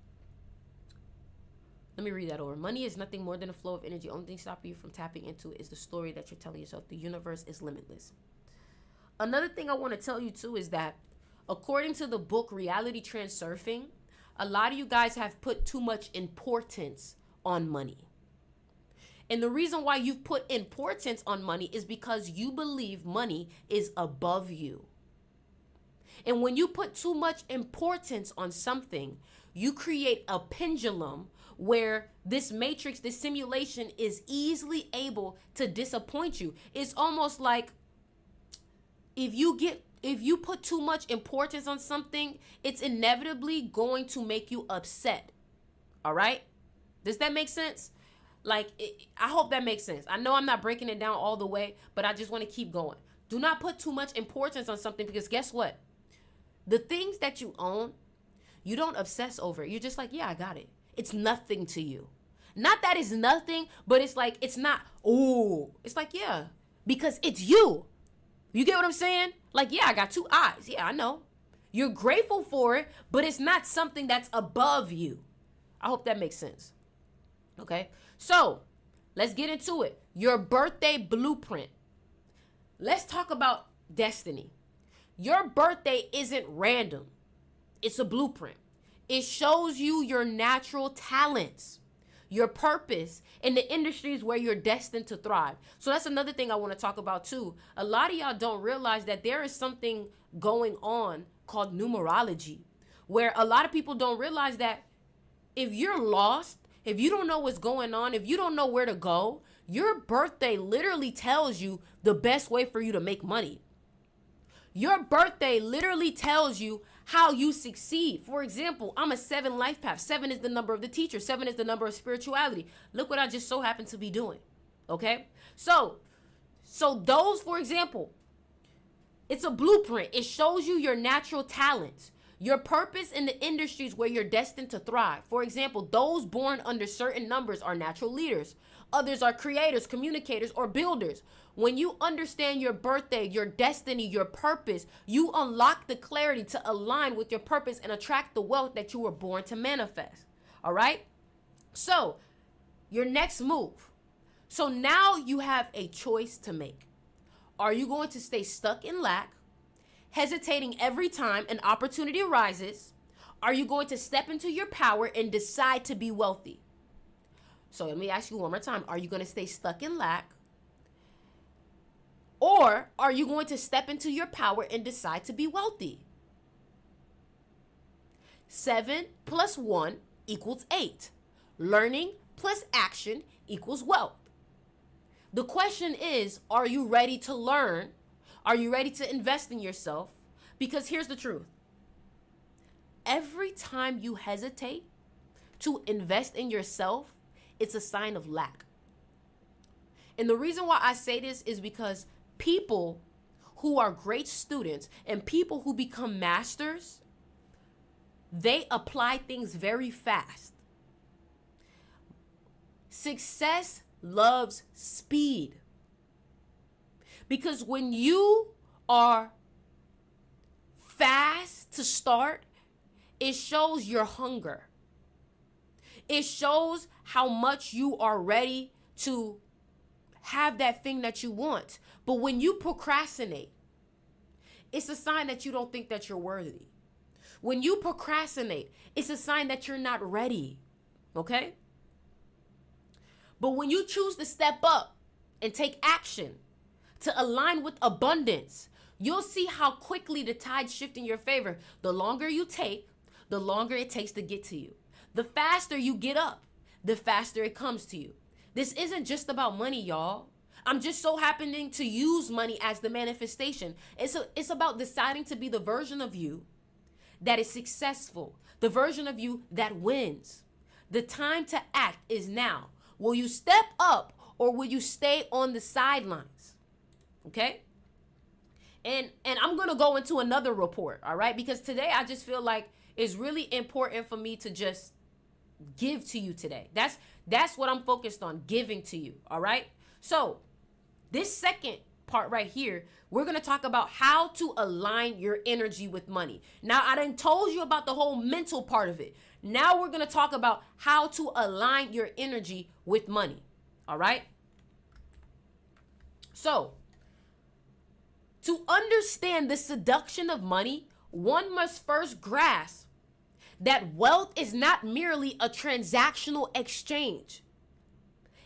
let me read that over. Money is nothing more than a flow of energy. Only thing stopping you from tapping into it is the story that you're telling yourself. The universe is limitless. Another thing I want to tell you too is that according to the book Reality Transurfing, a lot of you guys have put too much importance on money. And the reason why you've put importance on money is because you believe money is above you. And when you put too much importance on something, you create a pendulum where this matrix, this simulation is easily able to disappoint you. It's almost like if you put too much importance on something, it's inevitably going to make you upset. All right? Does that make sense? I hope that makes sense. I know I'm not breaking it down all the way, but I just want to keep going. Do not put too much importance on something, because guess what? The things that you own, you don't obsess over it. You're just like, yeah, I got it. It's nothing to you. Not that it's nothing, but it's like, it's not, oh, it's like, yeah, because it's you. You get what I'm saying? Like, yeah, I got two eyes. Yeah, I know. You're grateful for it, but it's not something that's above you. I hope that makes sense. Okay, so let's get into it. Your birthday blueprint. Let's talk about destiny. Your birthday isn't random. It's a blueprint. It shows you your natural talents, your purpose in the industries where you're destined to thrive. So that's another thing I want to talk about too. A lot of y'all don't realize that there is something going on called numerology, where a lot of people don't realize that if you're lost, if you don't know what's going on, if you don't know where to go, your birthday literally tells you the best way for you to make money. Your birthday literally tells you how you succeed. For example, I'm a 7 life path. 7 is the number of the teacher. 7 is the number of spirituality. Look what I just so happen to be doing. Okay? So those, for example, it's a blueprint. It shows you your natural talents, your purpose in the industries where you're destined to thrive. For example, those born under certain numbers are natural leaders. Others are creators, communicators, or builders. When you understand your birthday, your destiny, your purpose, you unlock the clarity to align with your purpose and attract the wealth that you were born to manifest. All right? So, your next move. So now you have a choice to make. Are you going to stay stuck in lack, hesitating every time an opportunity arises? Are you going to step into your power and decide to be wealthy? So let me ask you one more time. Are you going to stay stuck in lack? Or are you going to step into your power and decide to be wealthy? 7 plus 1 equals 8. Learning plus action equals wealth. The question is, are you ready to learn? Are you ready to invest in yourself? Because here's the truth. Every time you hesitate to invest in yourself, it's a sign of lack. And the reason why I say this is because people who are great students and people who become masters, they apply things very fast. Success loves speed. Because when you are fast to start, it shows your hunger. It shows how much you are ready to have that thing that you want. But when you procrastinate, it's a sign that you don't think that you're worthy. When you procrastinate, it's a sign that you're not ready. Okay? But when you choose to step up and take action to align with abundance, you'll see how quickly the tides shift in your favor. The longer you take, the longer it takes to get to you. The faster you get up, the faster it comes to you. This isn't just about money, y'all. I'm just so happening to use money as the manifestation. It's about deciding to be the version of you that is successful, the version of you that wins. The time to act is now. Will you step up or will you stay on the sidelines? Okay? And I'm going to go into another report, all right? Because today I just feel like it's really important for me to just give to you today. That's what I'm focused on, giving to you, all right? So this second part right here, we're going to talk about how to align your energy with money. Now, I done told you about the whole mental part of it. Now we're going to talk about how to align your energy with money, all right? So, to understand the seduction of money, one must first grasp that wealth is not merely a transactional exchange.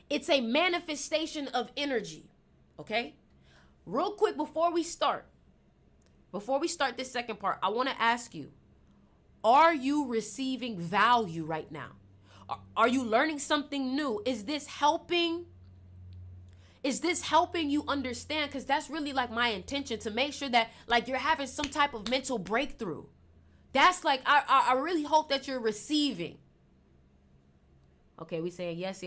It's a manifestation of energy, okay? Real quick, before we start this second part, I want to ask you, are you receiving value right now? Are you learning something new? Is this helping you understand? Because that's really like my intention, to make sure that like you're having some type of mental breakthrough. That's like, I really hope that you're receiving. Okay, we saying yes.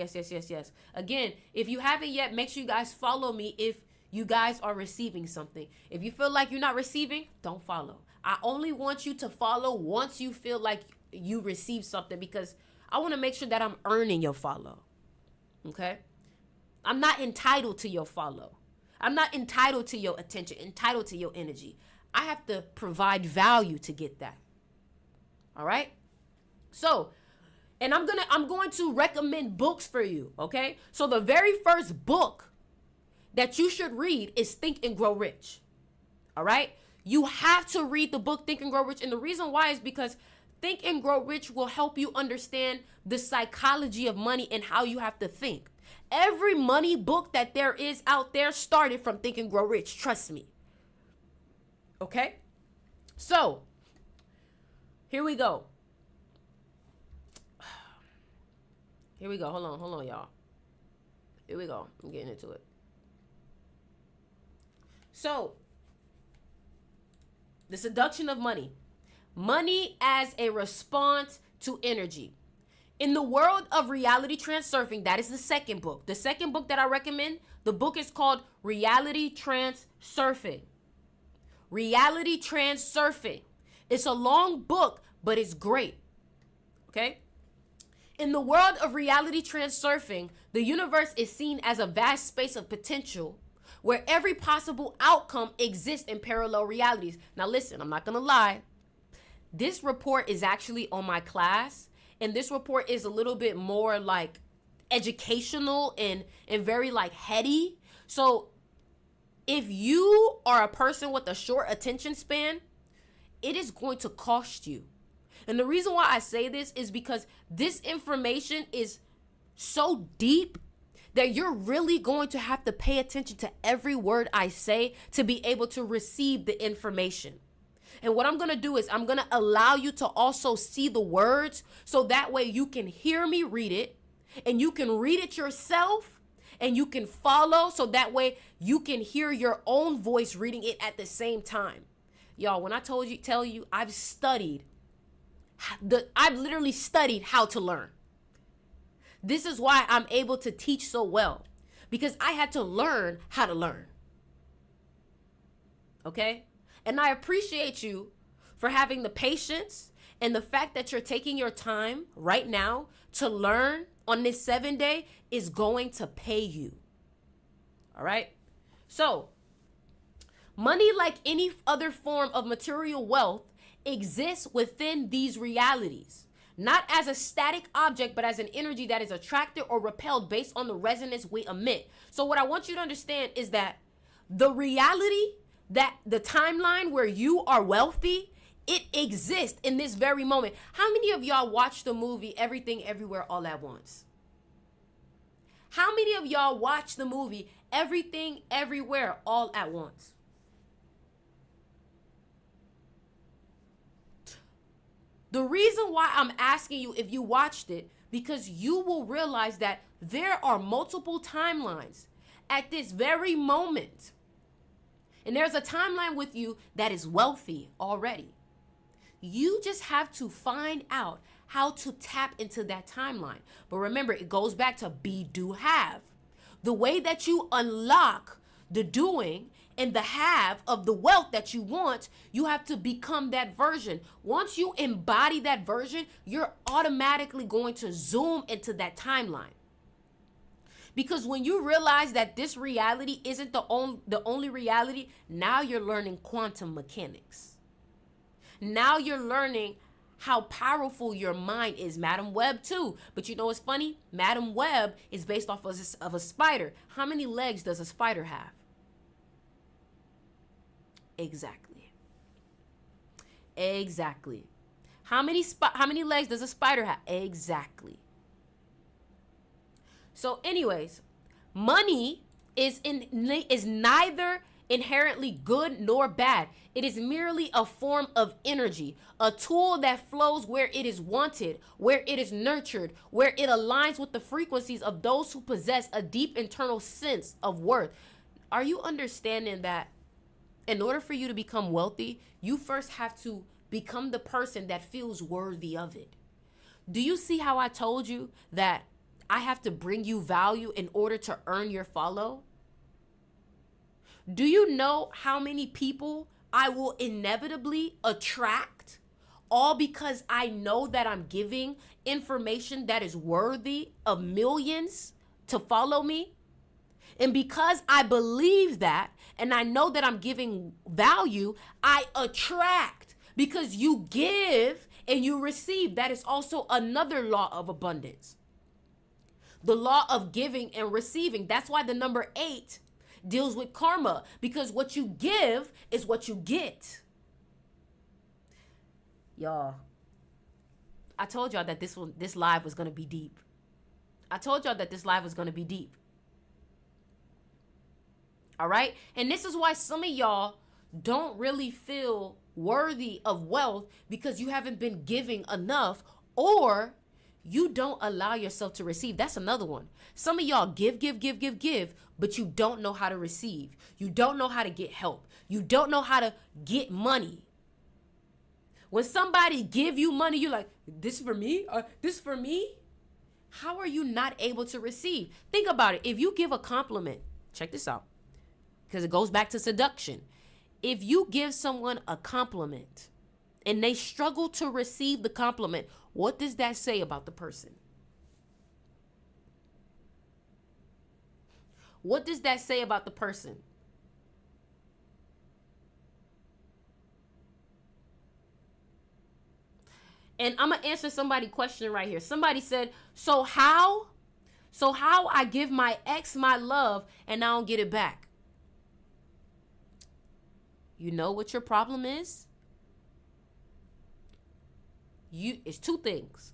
Again, if you haven't yet, make sure you guys follow me if you guys are receiving something. If you feel like you're not receiving, don't follow. I only want you to follow once you feel like you receive something, because I want to make sure that I'm earning your follow. Okay? I'm not entitled to your follow. I'm not entitled to your attention, entitled to your energy. I have to provide value to get that. All right? So, and I'm going to recommend books for you, okay? So the very first book that you should read is Think and Grow Rich. All right? You have to read the book Think and Grow Rich, and the reason why is because Think and Grow Rich will help you understand the psychology of money and how you have to think. Every money book that there is out there started from Think and Grow Rich, trust me. Okay? So, here we go. Here we go. Hold on, y'all. Here we go. I'm getting into it. So, the seduction of money. Money as a response to energy. In the world of reality transurfing, that is the second book. The second book that I recommend, the book is called Reality Transurfing. Reality Transurfing. It's a long book, but it's great. Okay? In the world of reality transurfing, the universe is seen as a vast space of potential where every possible outcome exists in parallel realities. Now listen, I'm not going to lie. This report is actually on my class, and this report is a little bit more like educational and very like heady. So if you are a person with a short attention span, it is going to cost you. And the reason why I say this is because this information is so deep that you're really going to have to pay attention to every word I say to be able to receive the information. And what I'm going to do is I'm going to allow you to also see the words, so that way you can hear me read it and you can read it yourself and you can follow, so that way you can hear your own voice reading it at the same time. Y'all, when I tell you I've literally studied how to learn. This is why I'm able to teach so well, because I had to learn how to learn. Okay? And I appreciate you for having the patience and the fact that you're taking your time right now to learn on this 7-day is going to pay you. All right? So, money, like any other form of material wealth, exists within these realities, not as a static object, but as an energy that is attracted or repelled based on the resonance we emit. So what I want you to understand is that the reality, that the timeline where you are wealthy, it exists in this very moment. How many of y'all watched the movie Everything Everywhere All at Once? How many of y'all watched the movie Everything Everywhere All at Once? The reason why I'm asking you if you watched it, because you will realize that there are multiple timelines at this very moment. And there's a timeline with you that is wealthy already. You just have to find out how to tap into that timeline. But remember, it goes back to be, do, have. The way that you unlock the doing and the have of the wealth that you want, you have to become that version. Once you embody that version, you're automatically going to zoom into that timeline. Because when you realize that this reality isn't the only reality, now you're learning quantum mechanics. Now you're learning how powerful your mind is. Madam Web too. But you know what's funny? Madam Web is based off of a spider. How many legs does a spider have? Exactly. How many legs does a spider have? Exactly. So anyways, money is neither inherently good nor bad. It is merely a form of energy, a tool that flows where it is wanted, where it is nurtured, where it aligns with the frequencies of those who possess a deep internal sense of worth. Are you understanding that in order for you to become wealthy, you first have to become the person that feels worthy of it? Do you see how I told you that I have to bring you value in order to earn your follow? Do you know how many people I will inevitably attract? All because I know that I'm giving information that is worthy of millions to follow me. And because I believe that and I know that I'm giving value, I attract. Because you give and you receive. That is also another law of abundance. The law of giving and receiving. That's why the number 8 deals with karma, because what you give is what you get. Y'all, I told y'all that this live was going to be deep. I told y'all that this live was going to be deep. All right? And this is why some of y'all don't really feel worthy of wealth, because you haven't been giving enough, or you don't allow yourself to receive. That's another one. Some of y'all give, but you don't know how to receive. You don't know how to get help. You don't know how to get money. When somebody give you money, you're like, this for me? This for me? How are you not able to receive? Think about it. If you give a compliment, check this out, because it goes back to seduction. If you give someone a compliment and they struggle to receive the compliment, what does that say about the person? What does that say about the person? And I'm going to answer somebody's question right here. Somebody said, so how I give my ex my love and I don't get it back? You know what your problem is? It's two things.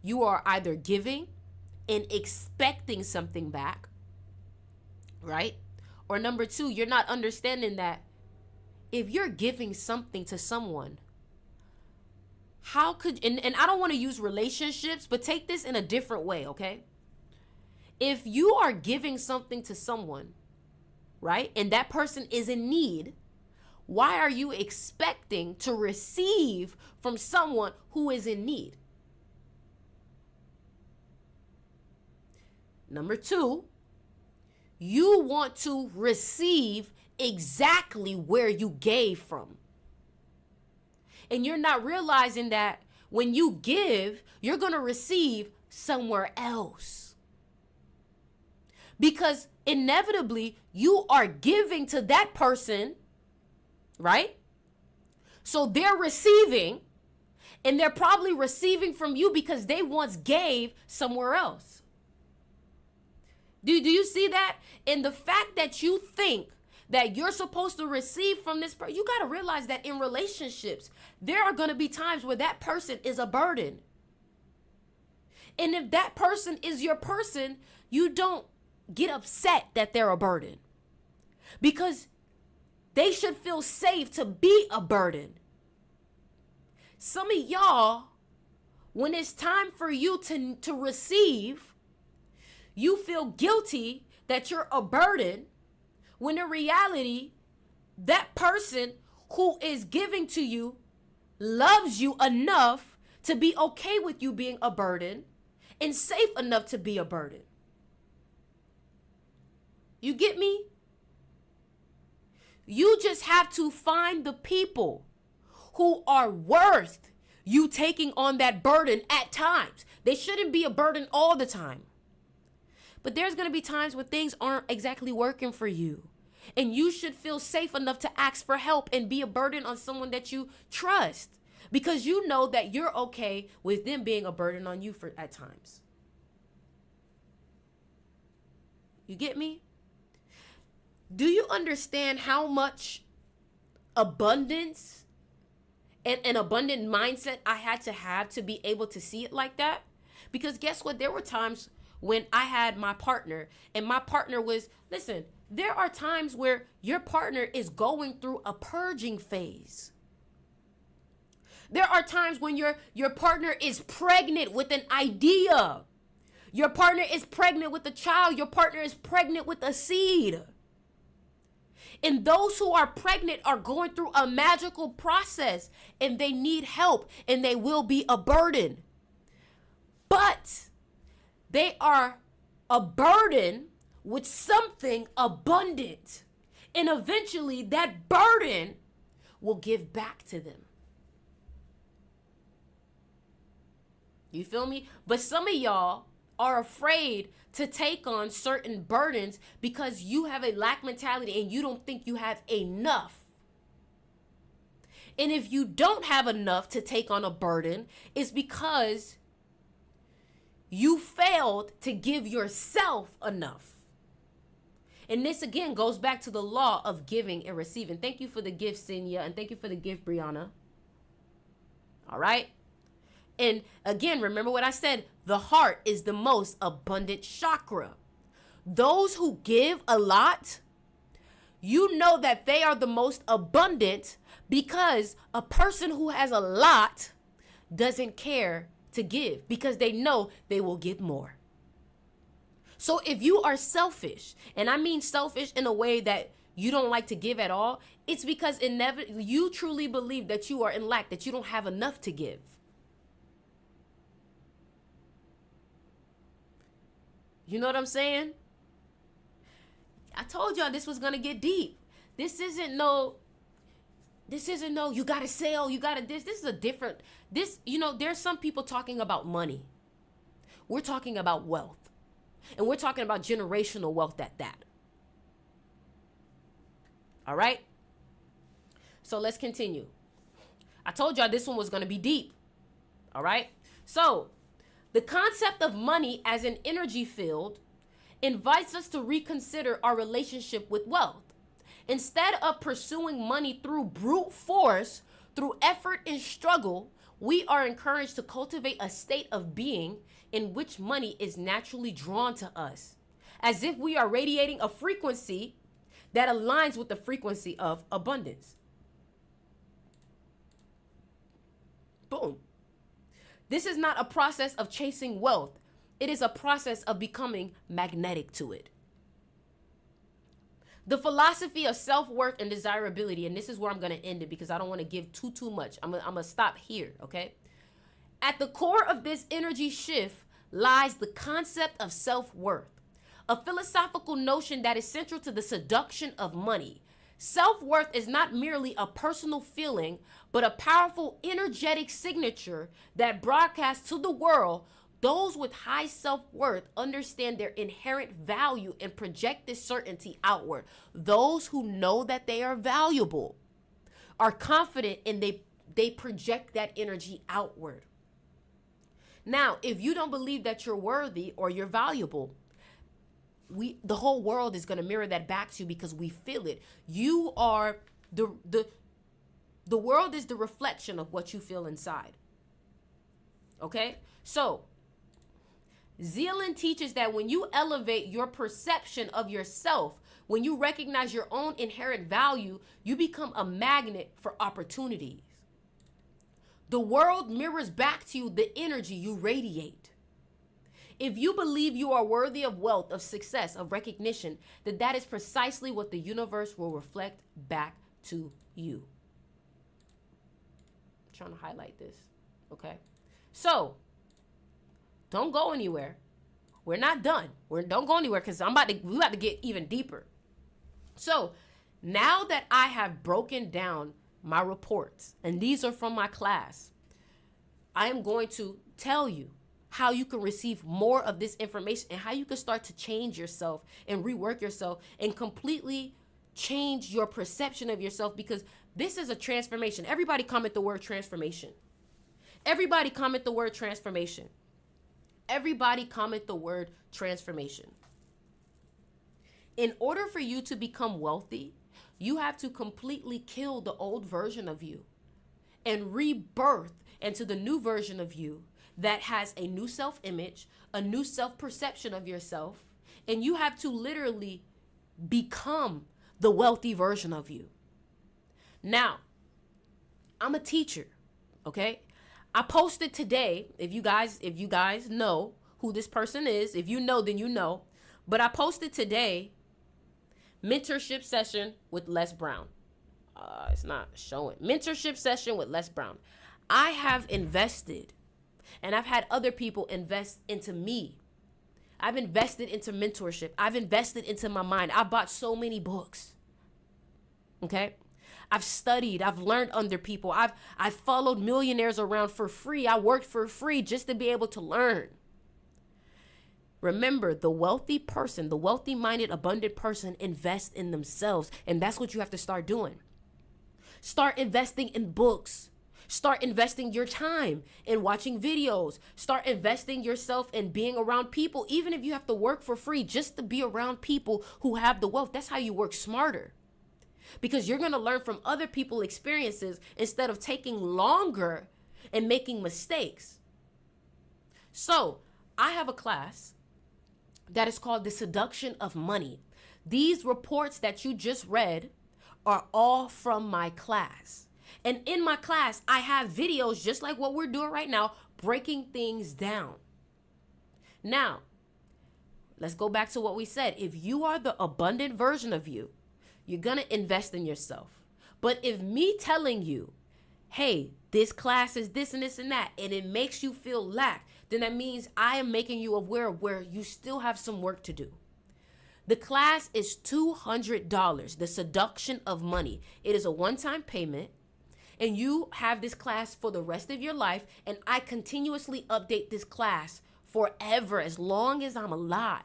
You are either giving and expecting something back, right? Or number 2, you're not understanding that if you're giving something to someone, how could, and I don't want to use relationships, but take this in a different way, okay? If you are giving something to someone, right, and that person is in need, why are you expecting to receive from someone who is in need? Number 2, you want to receive exactly where you gave from. And you're not realizing that when you give, you're going to receive somewhere else. Because inevitably, you are giving to that person, right? So they're receiving, and they're probably receiving from you because they once gave somewhere else. Do you see that? And the fact that you think that you're supposed to receive from this person, you got to realize that in relationships, there are going to be times where that person is a burden. And if that person is your person, you don't get upset that they're a burden, because they should feel safe to be a burden. Some of y'all, when it's time for you to receive, you feel guilty that you're a burden, when in reality, that person who is giving to you loves you enough to be okay with you being a burden and safe enough to be a burden. You get me? You just have to find the people who are worth you taking on that burden at times. They shouldn't be a burden all the time. But there's going to be times when things aren't exactly working for you. And you should feel safe enough to ask for help and be a burden on someone that you trust, because you know that you're okay with them being a burden on you at times. You get me? Do you understand how much abundance and an abundant mindset I had to have to be able to see it like that? Because guess what? There were times when I had my partner, and my partner was, listen, there are times where your partner is going through a purging phase. There are times when your partner is pregnant with an idea. Your partner is pregnant with a child. Your partner is pregnant with a seed. And those who are pregnant are going through a magical process, and they need help, and they will be a burden. But they are a burden with something abundant. And eventually that burden will give back to them. You feel me? But some of y'all are afraid to take on certain burdens because you have a lack mentality and you don't think you have enough. And if you don't have enough to take on a burden, it's because you failed to give yourself enough. And this again goes back to the law of giving and receiving. Thank you for the gift, Senya, and thank you for the gift, Brianna. All right? And again, remember what I said, the heart is the most abundant chakra. Those who give a lot, you know that they are the most abundant because a person who has a lot doesn't care to give because they know they will get more. So if you are selfish, and I mean selfish in a way that you don't like to give at all, it's because you truly believe that you are in lack, that you don't have enough to give. You know what I'm saying? I told y'all this was going to get deep. This isn't no, you got to sell, you got to this. This is a different, there's some people talking about money. We're talking about wealth. And we're talking about generational wealth at that. All right? So let's continue. I told y'all this one was going to be deep. All right? So the concept of money as an energy field invites us to reconsider our relationship with wealth. Instead of pursuing money through brute force, through effort and struggle, we are encouraged to cultivate a state of being in which money is naturally drawn to us, as if we are radiating a frequency that aligns with the frequency of abundance. Boom. This is not a process of chasing wealth. It is a process of becoming magnetic to it. The philosophy of self-worth and desirability, and this is where I'm going to end it because I don't want to give too much. I'm going to stop here, okay? At the core of this energy shift lies the concept of self-worth, a philosophical notion that is central to the seduction of money. Self-worth is not merely a personal feeling, but a powerful energetic signature that broadcasts to the world. Those with high self-worth understand their inherent value and project this certainty outward. Those who know that they are valuable are confident and they project that energy outward. Now, if you don't believe that you're worthy or you're valuable, the whole world is going to mirror that back to you because we feel it. You are the world is the reflection of what you feel inside. Okay? So, Zealand teaches that when you elevate your perception of yourself, when you recognize your own inherent value, you become a magnet for opportunities. The world mirrors back to you the energy you radiate. If you believe you are worthy of wealth, of success, of recognition, then that is precisely what the universe will reflect back to you. I'm trying to highlight this, okay? So, don't go anywhere. We're not done. Don't go anywhere because we about to get even deeper. So, now that I have broken down my reports, and these are from my class, I am going to tell you how you can receive more of this information and how you can start to change yourself and rework yourself and completely change your perception of yourself, because this is a transformation. Everybody comment the word transformation. Everybody comment the word transformation. Everybody comment the word transformation. In order for you to become wealthy, you have to completely kill the old version of you and rebirth into the new version of you that has a new self-image, a new self-perception of yourself, and you have to literally become the wealthy version of you. Now, I'm a teacher, okay? I posted today, if you guys know who this person is, if you know, then you know, but I posted today mentorship session with Les Brown. It's not showing. Mentorship session with Les Brown. I have invested, and I've had other people invest into me. I've invested into mentorship. I've invested into my mind. I bought so many books. Okay? I've studied, I've learned under people. I've followed millionaires around for free. I worked for free just to be able to learn. Remember, the wealthy person, the wealthy minded, abundant person invests in themselves. And that's what you have to start doing. Start investing in books. Start investing your time in watching videos. Start investing yourself in being around people, even if you have to work for free, just to be around people who have the wealth. That's how you work smarter. Because you're going to learn from other people's experiences instead of taking longer and making mistakes. So I have a class that is called The Seduction of Money. These reports that you just read are all from my class. And in my class, I have videos just like what we're doing right now, breaking things down. Now, let's go back to what we said. If you are the abundant version of you, you're going to invest in yourself. But if me telling you, hey, this class is this and this and that, and it makes you feel lack, then that means I am making you aware of where you still have some work to do. The class is $200, The Seduction of Money. It is a one-time payment, and you have this class for the rest of your life, and I continuously update this class forever, as long as I'm alive.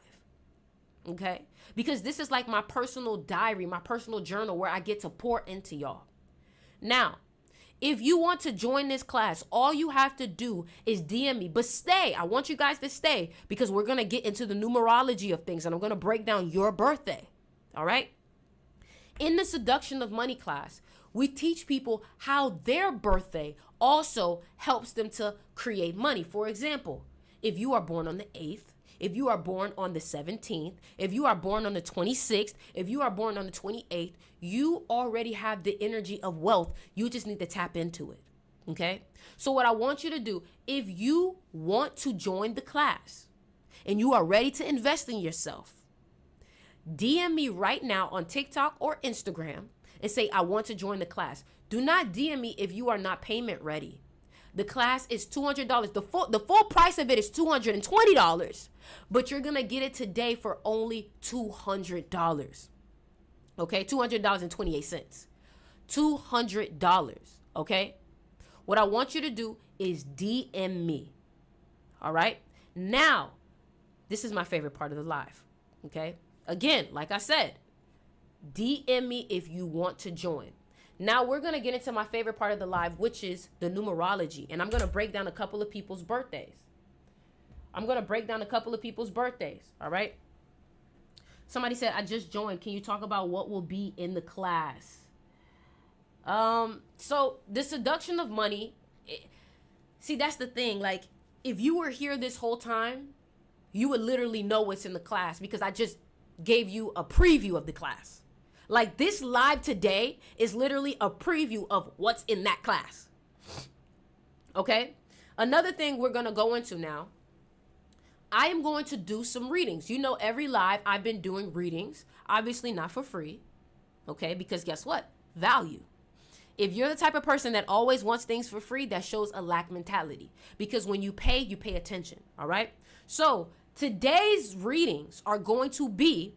Okay? Because this is like my personal diary, my personal journal where I get to pour into y'all. Now, if you want to join this class, all you have to do is DM me. But stay. I want you guys to stay because we're going to get into the numerology of things and I'm going to break down your birthday. All right? In the Seduction of Money class, we teach people how their birthday also helps them to create money. For example, if you are born on the 8th, if you are born on the 17th, if you are born on the 26th, if you are born on the 28th, you already have the energy of wealth. You just need to tap into it. Okay? So what I want you to do, if you want to join the class and you are ready to invest in yourself, DM me right now on TikTok or Instagram and say, I want to join the class. Do not DM me if you are not payment ready. The class is $200. The full price of it is $220, but you're going to get it today for only $200. Okay? $200.28. $200. Okay? What I want you to do is DM me. All right? Now, this is my favorite part of the live. Okay? Again, like I said, DM me if you want to join. Now we're going to get into my favorite part of the live, which is the numerology. And I'm going to break down a couple of people's birthdays. All right? Somebody said, I just joined. Can you talk about what will be in the class? So the Seduction of Money, see, that's the thing. Like, if you were here this whole time, you would literally know what's in the class because I just gave you a preview of the class. Like, this live today is literally a preview of what's in that class. Okay? Another thing we're going to go into now, I am going to do some readings. You know, every live I've been doing readings, obviously not for free. Okay? Because guess what? Value. If you're the type of person that always wants things for free, that shows a lack mentality. Because when you pay attention. All right? So today's readings are going to be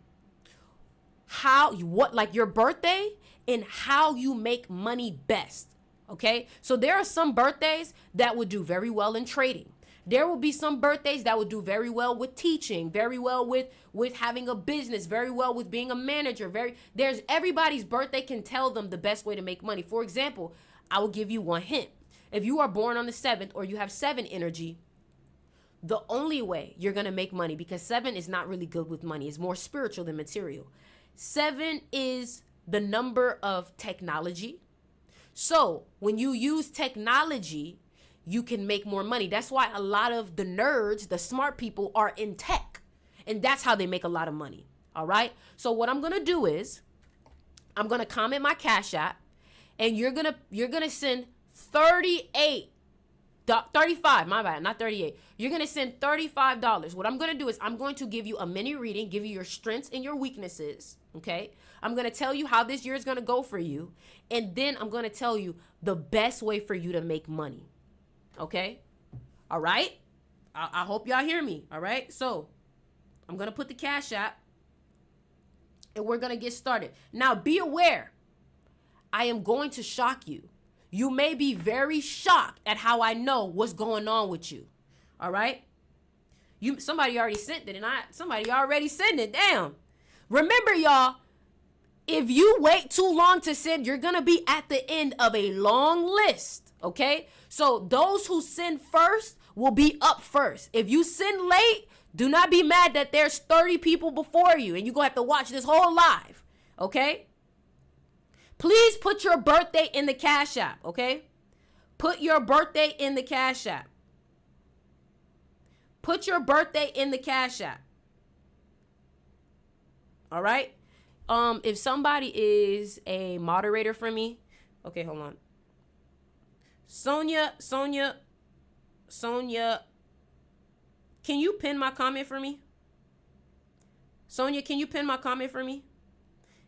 your birthday and how you make money best. Okay? So there are some birthdays that would do very well in trading. There will be some birthdays that would do very well with teaching, very well with having a business, very well with being a manager. There's everybody's birthday can tell them the best way to make money. For example, I will give you one hint. If you are born on the 7th or you have 7 energy, the only way you're going to make money, because 7 is not really good with money, it's more spiritual than material. 7 is the number of technology. So when you use technology, you can make more money. That's why a lot of the nerds, the smart people, are in tech. And that's how they make a lot of money. All right? So what I'm going to do is I'm going to comment my Cash App, and you're going to send 35, my bad, not 38. You're going to send $35. What I'm going to do is I'm going to give you a mini reading, give you your strengths and your weaknesses, okay? I'm going to tell you how this year is going to go for you, and then I'm going to tell you the best way for you to make money, okay? All right? I hope y'all hear me, all right? So I'm going to put the Cash App, and we're going to get started. Now, be aware. I am going to shock you. You may be very shocked at how I know what's going on with you. All right? Somebody already sent it, and somebody already sent it. Damn. Remember, y'all, if you wait too long to send, you're going to be at the end of a long list. Okay? So those who send first will be up first. If you send late, do not be mad that there's 30 people before you and you're going to have to watch this whole live. Okay? Please put your birthday in the Cash App. Okay? Put your birthday in the Cash App. Put your birthday in the Cash App. All right? If somebody is a moderator for me, okay, hold on. Sonia, can you pin my comment for me? Sonia, can you pin my comment for me?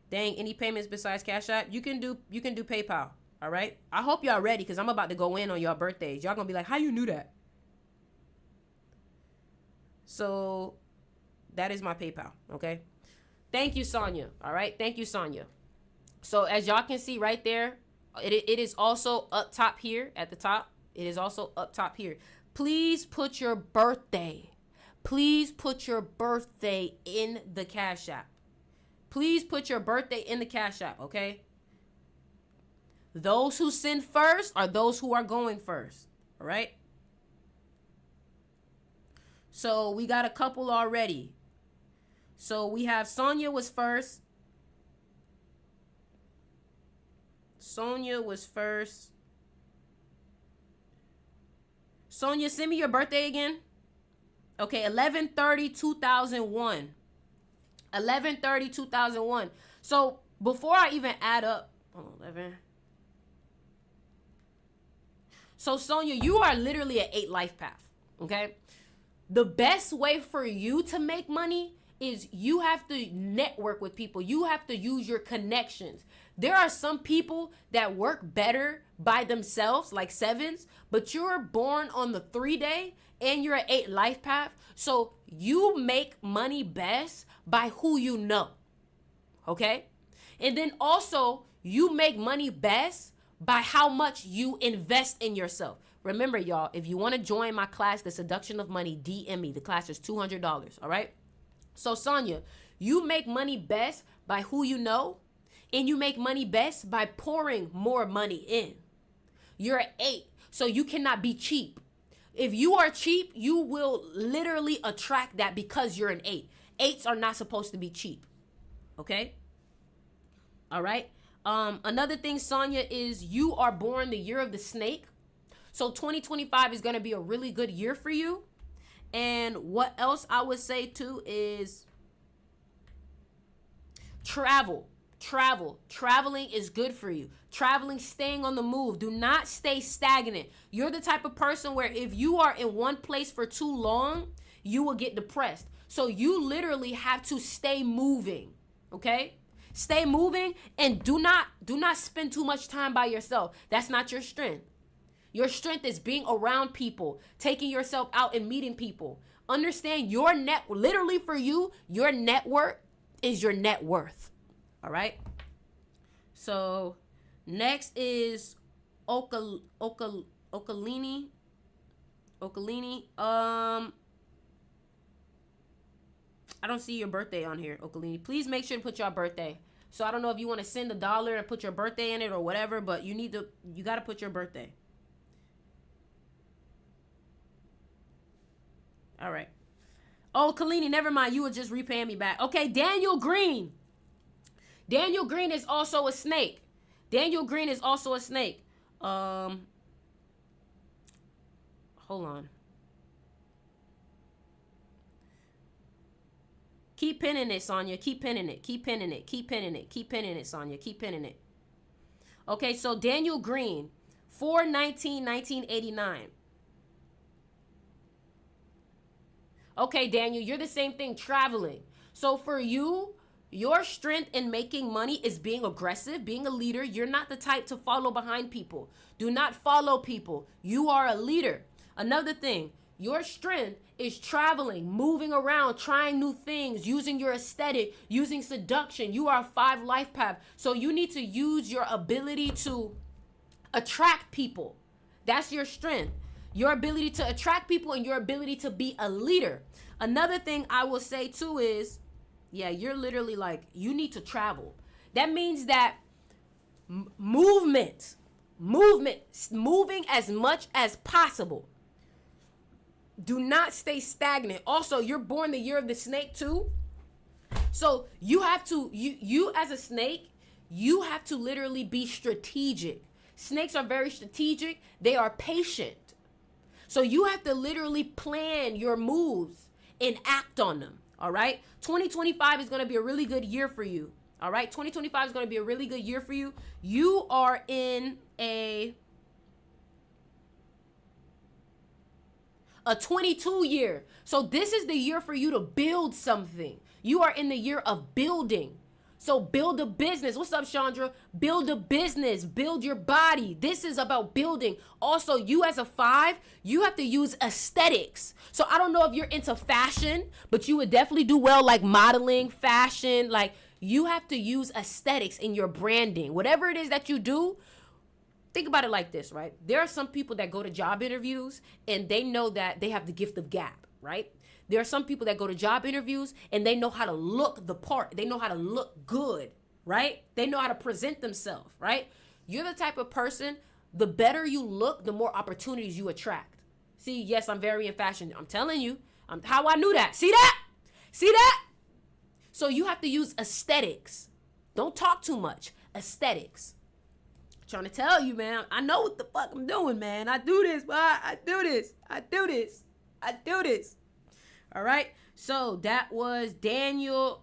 Dang, any payments besides Cash App? You can do PayPal. All right? I hope y'all ready because I'm about to go in on y'all birthdays. Y'all gonna be like, how you knew that? So that is my PayPal. Okay. Thank you, Sonia. All right. Thank you, Sonia. So as y'all can see right there, it is also up top here at the top. It is also up top here. Please put your birthday. Please put your birthday in the Cash App. Please put your birthday in the Cash App, okay? Those who send first are those who are going first, all right? So we got a couple already. So we have Sonia was first. Sonia was first. Sonia, send me your birthday again. Okay, 11/30/2001. 11/30/2001. So before I even add up, 11. So Sonia, you are literally an 8 life path. Okay. The best way for you to make money is you have to network with people. You have to use your connections. There are some people that work better by themselves, like 7s, but you're born on the 3 day and you're an 8 life path. So you make money best by who you know. Okay? And then also you make money best by how much you invest in yourself. Remember, y'all, if you want to join my class, The Seduction of Money, DM me. The class is $200, all right? So, Sonia, you make money best by who you know, and you make money best by pouring more money in. You're an 8, so you cannot be cheap. If you are cheap, you will literally attract that because you're an 8. 8s are not supposed to be cheap, okay? All right? Another thing, Sonia, is you are born the year of the snake. So 2025 is going to be a really good year for you. And what else I would say too is travel. Traveling is good for you. Traveling, staying on the move. Do not stay stagnant. You're the type of person where if you are in one place for too long, you will get depressed. So you literally have to stay moving, okay? Stay moving and do not spend too much time by yourself. That's not your strength. Your strength is being around people, taking yourself out and meeting people. Understand literally for you, your network is your net worth. All right? So next is Okalini. I don't see your birthday on here, Okalini. Please make sure to put your birthday. So I don't know if you want to send $1 and put your birthday in it or whatever, but you got to put your birthday. All right. Oh, Kalini, never mind. You were just repaying me back. Okay, Daniel Green. Daniel Green is also a snake. Hold on. Keep pinning it, Sonia. Keep pinning it, Sonia. Keep pinning it. Okay, so Daniel Green, 4/19/1989. Okay, Daniel, you're the same thing, traveling. So for you, your strength in making money is being aggressive, being a leader. You're not the type to follow behind people. Do not follow people. You are a leader. Another thing, Your strength is traveling, moving around, trying new things, using your aesthetic, using seduction. You are a 5 life path. So you need to use your ability to attract people. That's your strength. Your ability to attract people and your ability to be a leader. Another thing I will say too is, yeah, you're literally like, you need to travel. That means that moving as much as possible. Do not stay stagnant. Also, you're born the year of the snake too. So you have to, you as a snake, you have to literally be strategic. Snakes are very strategic. They are patient. So you have to literally plan your moves and act on them. All right. 2025 is going to be a really good year for you. All right. 2025 is going to be a really good year for you. You are in a 22 year. So this is the year for you to build something. You are in the year of building. So build a business. What's up, Chandra? Build a business. Build your body. This is about building. Also, you as a 5, you have to use aesthetics. So I don't know if you're into fashion, but you would definitely do well like modeling, fashion. Like you have to use aesthetics in your branding. Whatever it is that you do, think about it like this, right? There are some people that go to job interviews and they know that they have the gift of gab, right? There are some people that go to job interviews and they know how to look the part. They know how to look good, right? They know how to present themselves, right? You're the type of person, the better you look, the more opportunities you attract. See, yes, I'm very in fashion. I'm telling you, how I knew that. See that? See that? So you have to use aesthetics. Don't talk too much. Aesthetics. I'm trying to tell you, man. I know what the fuck I'm doing, man. I do this, boy. I do this. All right. So that was Daniel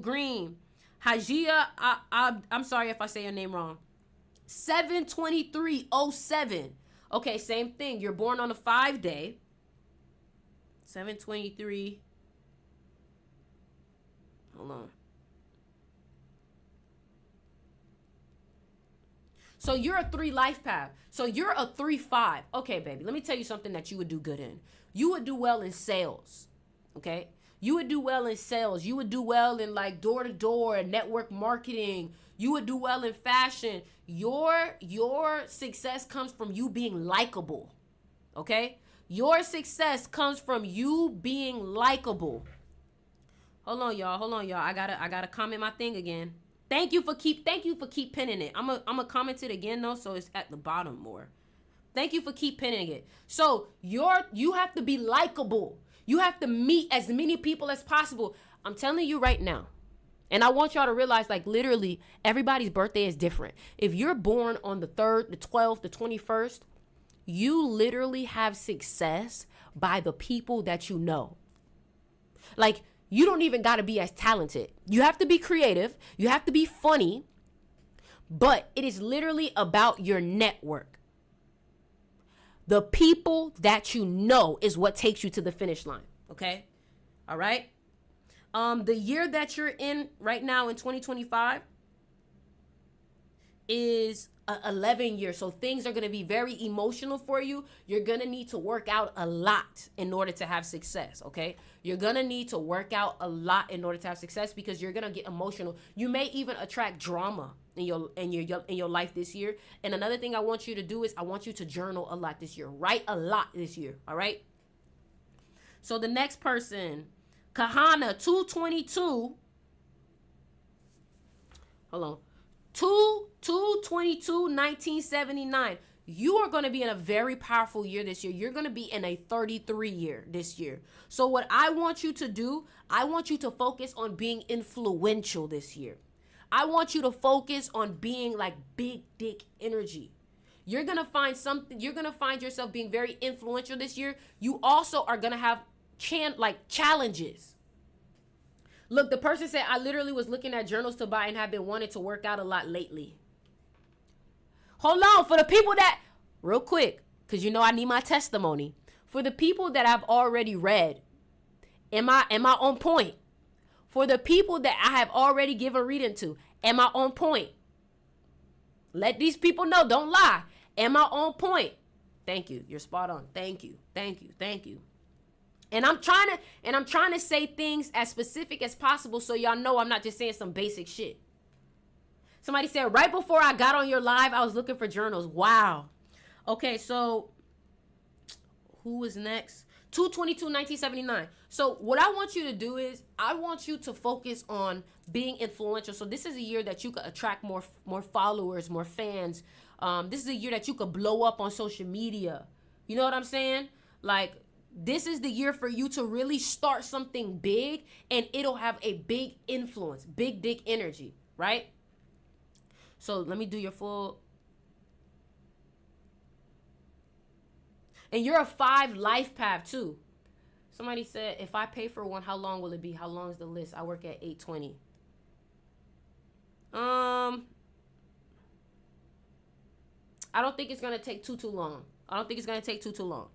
Green. Hajia, I'm sorry if I say your name wrong. 7/23/07. Okay, same thing. You're born on a 5 day. 7/23. Hold on. So you're a 3 life path. So you're a 3/5. Okay, baby. Let me tell you something that you would do good in. You would do well in sales. Okay, you would do well in sales. You would do well in like door-to-door and network marketing. You would do well in fashion. Your success comes from you being likable. Okay, your success comes from you being likable. Hold on, y'all. I gotta comment my thing again. Thank you for keep pinning it. I'm a comment it again though, so it's at the bottom more. Thank you for keep pinning it. So you have to be likable. You have to meet as many people as possible. I'm telling you right now. And I want y'all to realize, like, literally, everybody's birthday is different. If you're born on the 3rd, the 12th, the 21st, you literally have success by the people that you know. Like, you don't even got to be as talented. You have to be creative. You have to be funny. But it is literally about your network. The people that you know is what takes you to the finish line. Okay? All right? The year that you're in right now in 2025 is 11 years. So things are going to be very emotional for you. You're going to need to work out a lot in order to have success. Okay? You're going to need to work out a lot in order to have success because you're going to get emotional. You may even attract drama in your life this year. And another thing I want you to do is I want you to journal a lot this year. Write a lot this year. All right? So the next person, Kahana 222. Hold on. 2/22/1979. You are going to be in a very powerful year this year. You're going to be in a 33 year this year. So what I want you to do, I want you to focus on being influential this year. I want you to focus on being like big dick energy. You're going to find yourself being very influential this year. You also are going to have challenges. Look, the person said, I literally was looking at journals to buy and have been wanting to work out a lot lately. Hold on, for the people that, real quick, because you know I need my testimony. For the people that I've already read, am I on point? For the people that I have already given reading to, am I on point? Let these people know, don't lie. Am I on point? Thank you. You're spot on. Thank you. Thank you. Thank you. And I'm trying to say things as specific as possible so y'all know I'm not just saying some basic shit. Somebody said right before I got on your live, I was looking for journals. Wow. Okay, so who is next? 2/22/1979. So what I want you to do is I want you to focus on being influential. So this is a year that you could attract more followers, more fans. This is a year that you could blow up on social media. You know what I'm saying? Like, this is the year for you to really start something big, and it'll have a big influence, big dick energy, right? So let me do your full. And you're a 5 life path too. Somebody said, if I pay for one, how long will it be? How long is the list? I work at 8:20. I don't think it's gonna take too long. I don't think it's gonna take too long.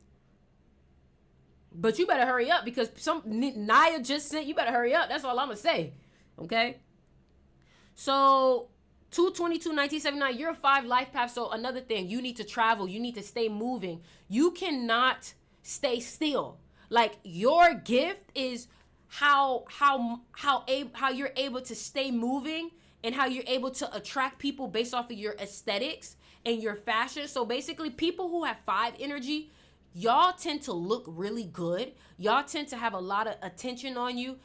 But you better hurry up because Naya just sent. You better hurry up. That's all I'm gonna say. Okay. So 2/22/1979. You're a 5 life path. So another thing, you need to travel. You need to stay moving. You cannot stay still. Like, your gift is how you're able to stay moving and how you're able to attract people based off of your aesthetics and your fashion. So basically, people who have 5 energy, y'all tend to look really good. Y'all tend to have a lot of attention on you.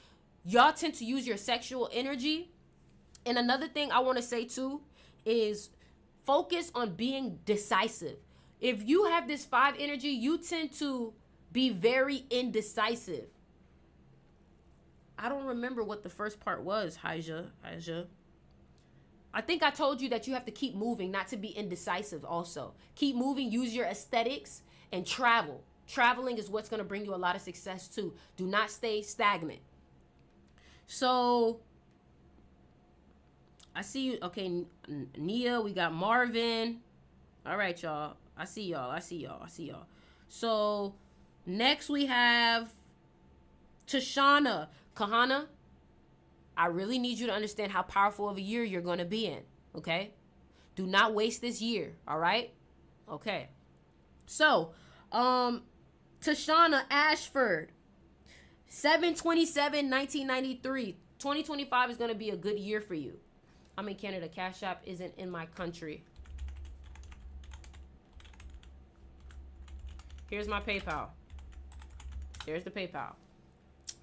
Y'all tend to use your sexual energy. And another thing I want to say too is focus on being decisive. If you have this 5 energy, you tend to be very indecisive. I don't remember what the first part was, Haja. I think I told you that you have to keep moving, not to be indecisive also. Keep moving, use your aesthetics, and travel. Traveling is what's going to bring you a lot of success too. Do not stay stagnant. So I see you. Okay, Nia, we got Marvin. All right, y'all. I see y'all. So next we have Tashana. Kahana, I really need you to understand how powerful of a year you're going to be in, okay? Do not waste this year, all right? Okay. So, Tashana Ashford, 7/27/1993. 2025 is going to be a good year for you. I'm in Canada. Cash App isn't in my country. Here's my PayPal. There's the PayPal.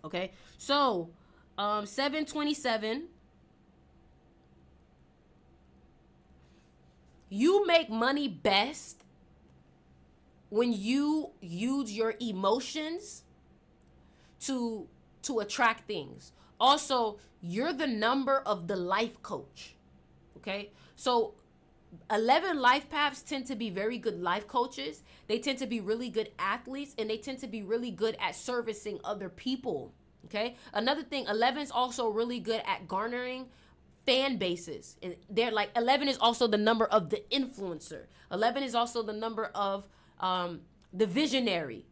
Okay. So, 7/27. You make money best when you use your emotions to attract things. Also, you're the number of the life coach. Okay? So 11 life paths tend to be very good life coaches. They tend to be really good athletes, and they tend to be really good at servicing other people. Okay? Another thing, 11 is also really good at garnering fan bases. And they're like, 11 is also the number of the influencer. 11 is also the number of the visionary.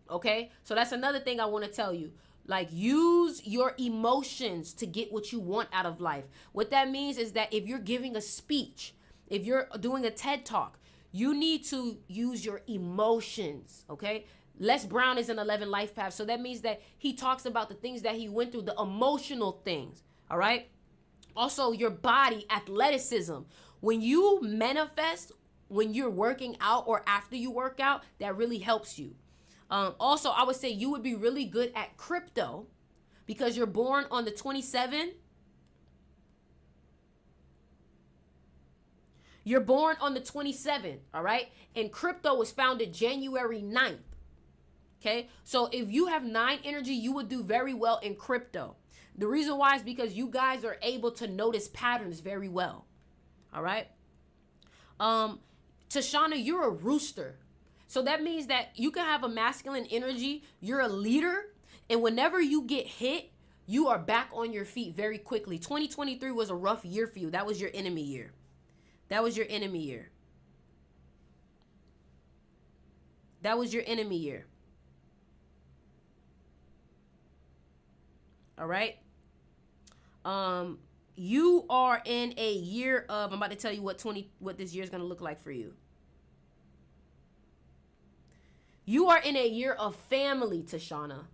Okay? So that's another thing I want to tell you. Like, use your emotions to get what you want out of life. What that means is that if you're giving a speech, if you're doing a TED Talk, you need to use your emotions, okay? Les Brown is an 11 life path, so that means that he talks about the things that he went through, the emotional things, all right? Also, your body, athleticism. When you manifest, when you're working out or after you work out, that really helps you. Also, I would say you would be really good at crypto because you're born on the 27th. You're born on the 27th, all right? And crypto was founded January 9th, okay? So if you have 9 energy, you would do very well in crypto. The reason why is because you guys are able to notice patterns very well, all right? Tashana, you're a rooster. So that means that you can have a masculine energy. You're a leader. And whenever you get hit, you are back on your feet very quickly. 2023 was a rough year for you. That was your enemy year. That was your enemy year. That was your enemy year. All right. You are in a year of, I'm about to tell you what this year is going to look like for you. You are in a year of family, Tashana.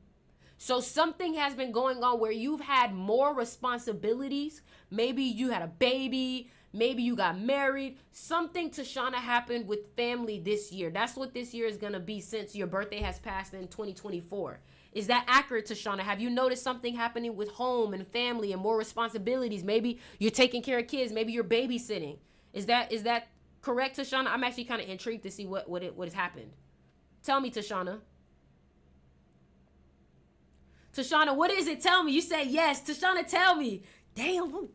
So something has been going on where you've had more responsibilities. Maybe you had a baby. Maybe you got married. Something, Tashana, happened with family this year. That's what this year is going to be since your birthday has passed in 2024. Is that accurate, Tashana? Have you noticed something happening with home and family and more responsibilities? Maybe you're taking care of kids. Maybe you're babysitting. Is that correct, Tashana? I'm actually kind of intrigued to see what has happened. Tell me, Tashana. Tashana, what is it? Tell me. You say yes. Tashana, tell me. Damn.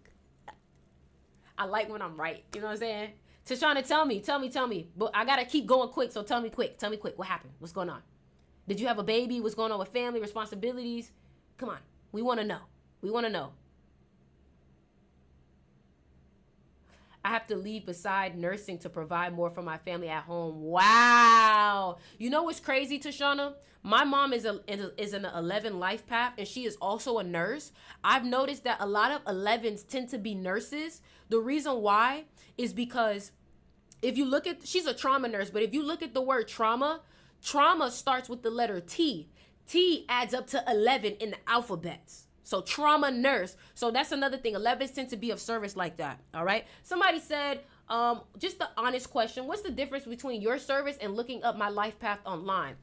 I like when I'm right. You know what I'm saying? Tashana, tell me. But I got to keep going quick, so tell me quick. What happened? What's going on? Did you have a baby? What's going on with family, responsibilities? Come on. We want to know. I have to leave beside nursing to provide more for my family at home. Wow. You know what's crazy, Tashana? My mom is an 11 life path, and she is also a nurse. I've noticed that a lot of 11s tend to be nurses. The reason why is because if you look at, she's a trauma nurse, but if you look at the word trauma starts with the letter T. T adds up to 11 in the alphabets. So trauma nurse. So that's another thing. 11s tend to be of service like that. All right. Somebody said, just the honest question. What's the difference between your service and looking up my life path online?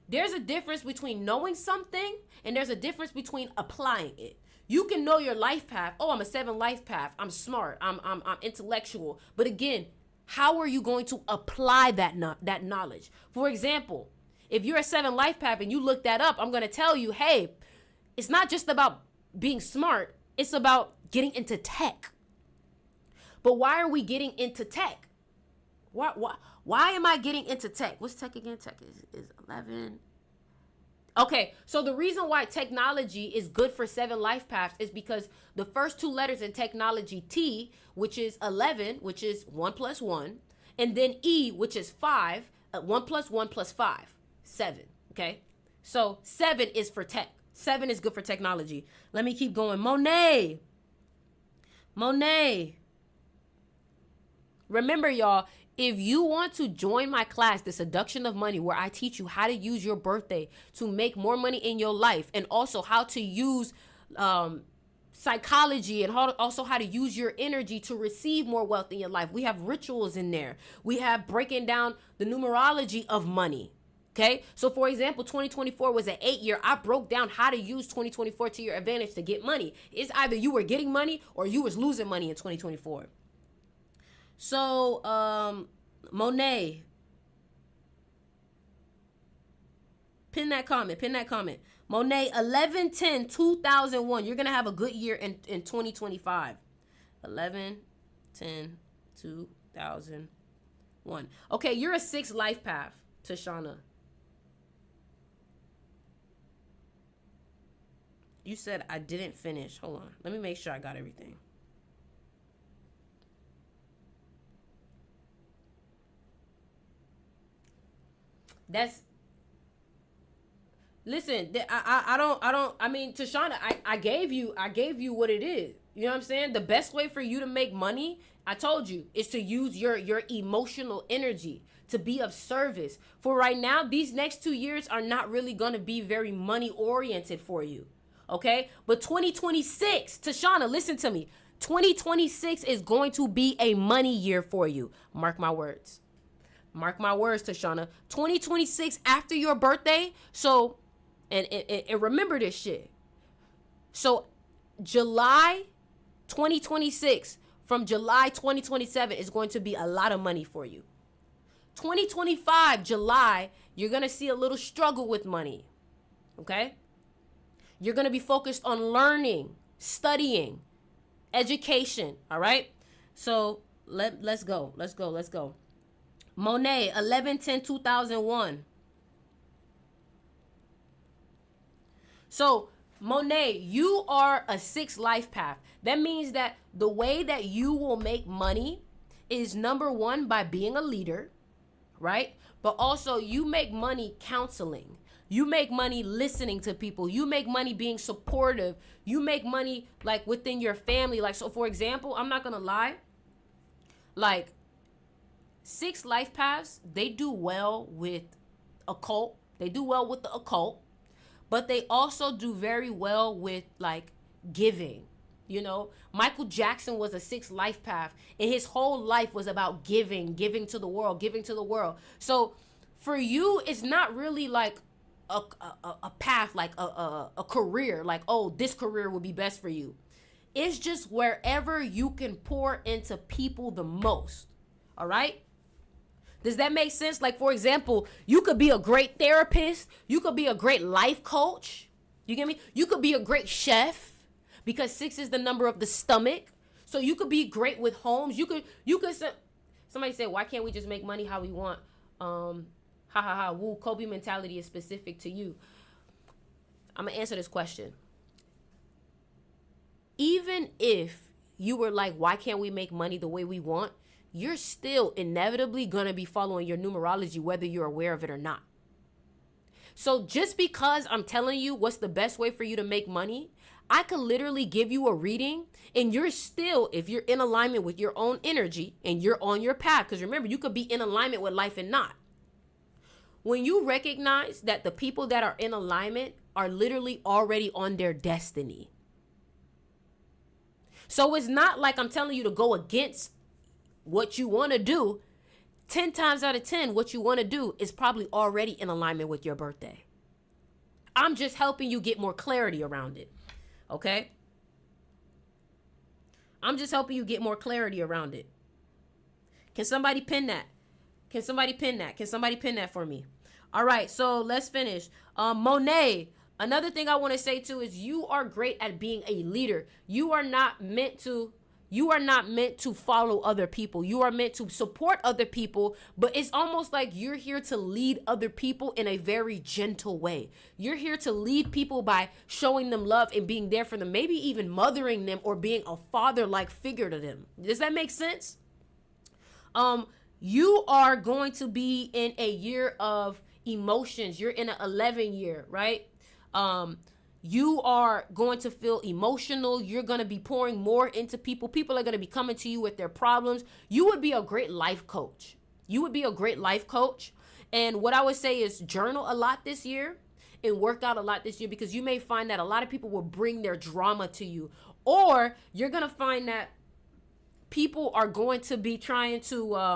There's a difference between knowing something and there's a difference between applying it. You can know your life path. Oh, I'm a 7 life path. I'm smart. I'm intellectual. But again, how are you going to apply that knowledge? For example, if you're a 7 life path and you look that up, I'm going to tell you, hey, it's not just about being smart. It's about getting into tech. But why are we getting into tech? Why am I getting into tech? What's tech again? Tech is 11. Okay, so the reason why technology is good for 7 life paths is because the first 2 letters in technology, T, which is 11, which is 1 plus 1, and then E, which is 5, 1 plus 1 plus 5, 7, okay? So 7 is for tech. 7 is good for technology. Let me keep going. Monet. Remember, y'all, if you want to join my class, The Seduction of Money, where I teach you how to use your birthday to make more money in your life, and also how to use psychology, and also how to use your energy to receive more wealth in your life. We have rituals in there. We have breaking down the numerology of money. Okay, so for example, 2024 was an 8-year. I broke down how to use 2024 to your advantage to get money. It's either you were getting money or you was losing money in 2024. So, Monet, pin that comment. Monet, 11/10/2001. You're going to have a good year in 2025. 11/10/2001. Okay, you're a 6 life path, Tashana. You said I didn't finish. Hold on. Let me make sure I got everything. Listen, I mean, Tashana, I gave you what it is. You know what I'm saying? The best way for you to make money, I told you, is to use your emotional energy to be of service. For right now, these next 2 years are not really going to be very money oriented for you. Okay? But 2026, Tashana, listen to me. 2026 is going to be a money year for you. Mark my words. Mark my words, Tashana. 2026 after your birthday. So, and remember this shit. So, July 2026 from July 2027 is going to be a lot of money for you. 2025, July, you're going to see a little struggle with money. Okay? You're going to be focused on learning, studying, education. All right? So, let's go. Monet, 11/10/2001. So, Monet, you are a 6 life path. That means that the way that you will make money is, number 1, by being a leader, right? But also, you make money counseling. You make money listening to people. You make money being supportive. You make money like within your family. Like, so for example, I'm not going to lie. Like 6 life paths, they do well with occult. They do well with the occult, but they also do very well with like giving. You know, Michael Jackson was a 6 life path, and his whole life was about giving to the world, giving to the world. So for you, it's not really like a path, like a career, like, oh, this career would be best for you. It's just wherever you can pour into people the most. All right? Does that make sense? Like, for example, you could be a great therapist. You could be a great life coach. You get me? You could be a great chef, because 6 is the number of the stomach. So you could be great with homes. You could somebody said, why can't we just make money how we want? Woo, Kobe mentality is specific to you. I'm going to answer this question. Even if you were like, why can't we make money the way we want? You're still inevitably going to be following your numerology, whether you're aware of it or not. So just because I'm telling you what's the best way for you to make money, I could literally give you a reading, and you're still, if you're in alignment with your own energy and you're on your path, because remember, you could be in alignment with life and not. When you recognize that the people that are in alignment are literally already on their destiny. So it's not like I'm telling you to go against what you want to do. 10 times out of 10, what you want to do is probably already in alignment with your birthday. I'm just helping you get more clarity around it. Okay? I'm just helping you get more clarity around it. Can somebody pin that? Can somebody pin that? Can somebody pin that for me? All right, so let's finish. Monet, another thing I want to say too is you are great at being a leader. You are not meant to follow other people. You are meant to support other people, but it's almost like you're here to lead other people in a very gentle way. You're here to lead people by showing them love and being there for them, maybe even mothering them or being a father-like figure to them. Does that make sense? You are going to be in a year of emotions. You're in an 11 year, right? You are going to feel emotional. You're going to be pouring more into people. People are going to be coming to you with their problems. You would be a great life coach. You would be a great life coach. And what I would say is journal a lot this year and work out a lot this year, because you may find that a lot of people will bring their drama to you. Or you're going to find that people are going to be trying to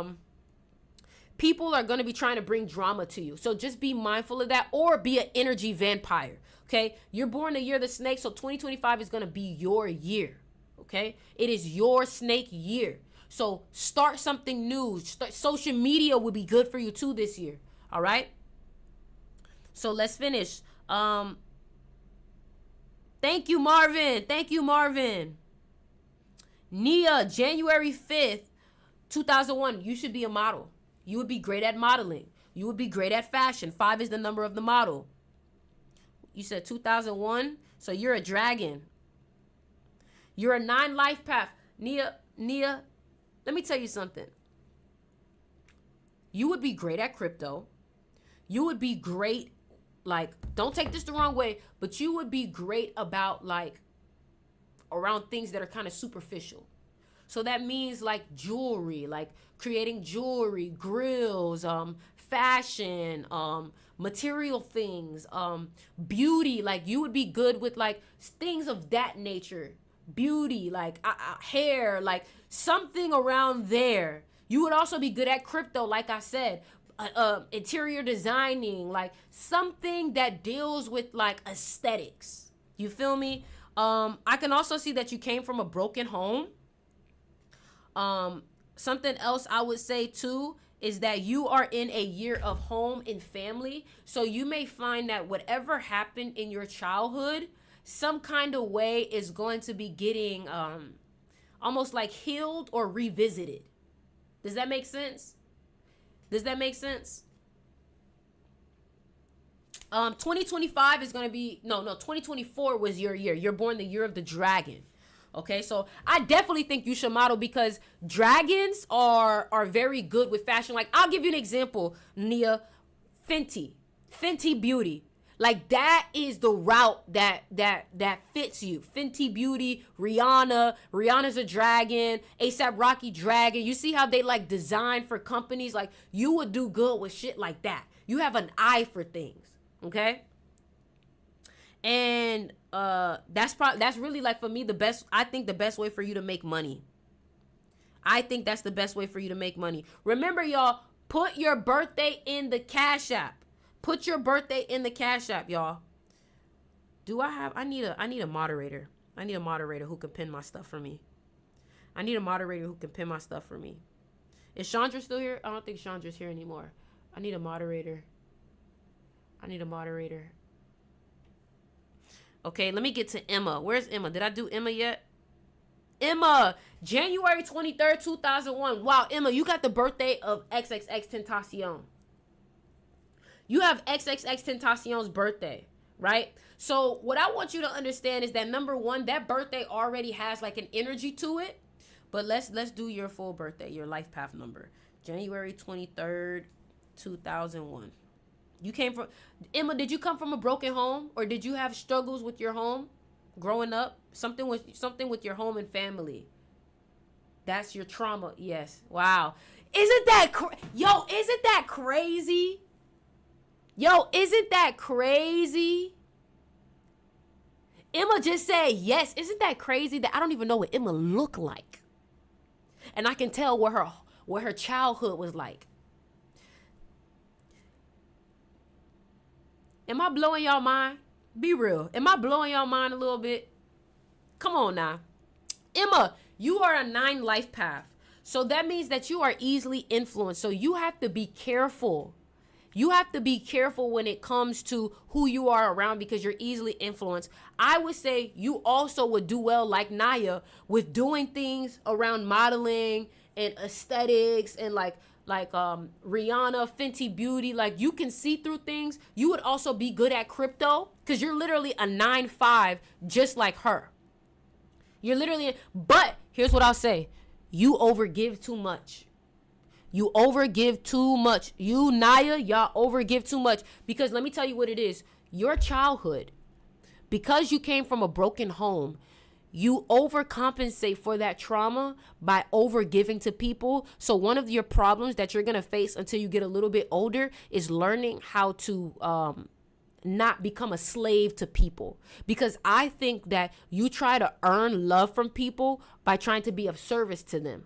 bring drama to you. So just be mindful of that, or be an energy vampire. Okay, you're born the year of the snake, so 2025 is going to be your year. Okay, it is your snake year. So start something new. Social media will be good for you too this year. All right. So let's finish. Thank you, Marvin. Thank you, Marvin. Nia, January 5th, 2001. You should be a model. You would be great at modeling. You would be great at fashion. 5 is the number of the model. You said 2001, so you're a dragon. You're a 9 life path. Nia, let me tell you something. You would be great at crypto. You would be great, like, don't take this the wrong way, but you would be great about, like, around things that are kind of superficial. So that means like jewelry, like creating jewelry, grills, fashion, material things, beauty. Like you would be good with like things of that nature. Beauty, like hair, like something around there. You would also be good at crypto, like I said, interior designing, like something that deals with like aesthetics. You feel me? I can also see that you came from a broken home. Something else I would say too is that you are in a year of home and family. So you may find that whatever happened in your childhood, some kind of way is going to be getting almost like healed or revisited. Does that make sense? Does that make sense? 2025 is going to be, no, 2024 was your year. You're born the year of the dragon. Okay, so I definitely think you should model because dragons are very good with fashion. Like, I'll give you an example, Nia. Fenty Beauty. Like, that is the route that fits you. Fenty Beauty, Rihanna's a dragon, A$AP Rocky dragon. You see how they like design for companies? Like, you would do good with shit like that. You have an eye for things. Okay. And that's really like for me the best. I think the best way for you to make money. I think that's the best way for you to make money. Remember, y'all, put your birthday in the Cash App. Put your birthday in the Cash App, y'all. I need a moderator. I need a moderator who can pin my stuff for me. I need a moderator who can pin my stuff for me. Is Chandra still here? I don't think Chandra's here anymore. I need a moderator. Okay, let me get to Emma. Where's Emma? Did I do Emma yet? Emma, January 23rd, 2001. Wow, Emma, you got the birthday of XXX Tentacion. You have XXX Tentacion's birthday, right? So what I want you to understand is that number one, that birthday already has like an energy to it. But let's do your full birthday, your life path number. January 23rd, 2001. You came from, Emma, did you come from a broken home, or did you have struggles with your home growing up? Something with your home and family. That's your trauma. Yes. Wow. Isn't that crazy? Yo, isn't that crazy? Emma just said yes. Isn't that crazy that I don't even know what Emma looked like? And I can tell what her childhood was like. Am I blowing y'all mind? Be real. Am I blowing y'all mind a little bit? Come on now. Emma, you are a 9 life path. So that means that you are easily influenced. So you have to be careful. You have to be careful when it comes to who you are around because you're easily influenced. I would say you also would do well, like Naya, with doing things around modeling and aesthetics and like Rihanna, Fenty Beauty. Like, you can see through things. You would also be good at crypto because you're literally a 9-5 just like her. You're literally, but here's what I'll say. You overgive too much. You overgive too much. You, Naya, y'all overgive too much. Because let me tell you what it is. Your childhood, because you came from a broken home, you overcompensate for that trauma by overgiving to people. So one of your problems that you're going to face until you get a little bit older is learning how to not become a slave to people. Because I think that you try to earn love from people by trying to be of service to them,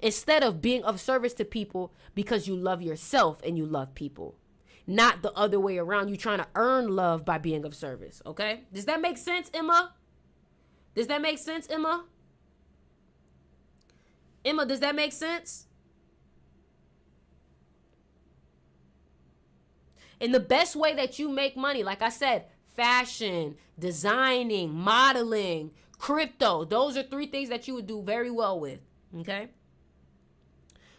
instead of being of service to people because you love yourself and you love people. Not the other way around. You trying to earn love by being of service. Okay? Does that make sense, Emma? Does that make sense, Emma? Emma, does that make sense? And the best way that you make money, like I said, fashion, designing, modeling, crypto. Those are 3 things that you would do very well with. Okay?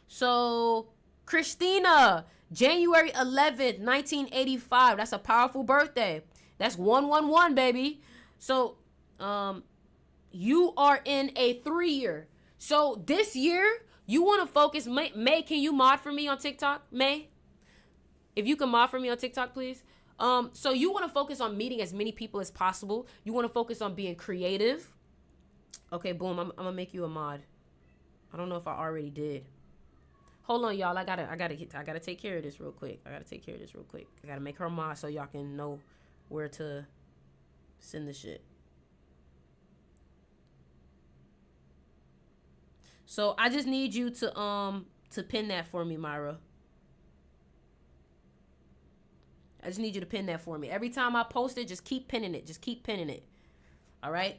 So, Christina, January 11th, 1985. That's a powerful birthday. That's 111, baby. So, you are in a 3-year. So, this year, you want to focus. May, can you mod for me on TikTok? May? If you can mod for me on TikTok, please. So, you want to focus on meeting as many people as possible. You want to focus on being creative. Okay, boom. I'm going to make you a mod. I don't know if I already did. Hold on, y'all. I gotta take care of this real quick. I gotta make her a mod so y'all can know where to send the shit. So I just need you to pin that for me, Myra. I just need you to pin that for me. Every time I post it, just keep pinning it. All right?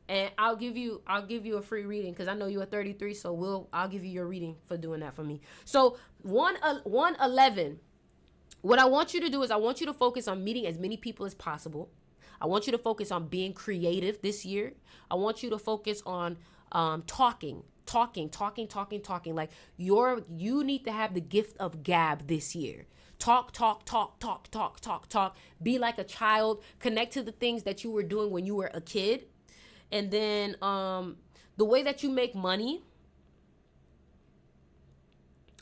And I'll give you a free reading because I know you're 33, so I'll give you your reading for doing that for me. So 111. What I want you to do is I want you to focus on meeting as many people as possible. I want you to focus on being creative this year. I want you to focus on talking. Like you need to have the gift of gab this year. Talk. Be like a child. Connect to the things that you were doing when you were a kid. And then the way that you make money.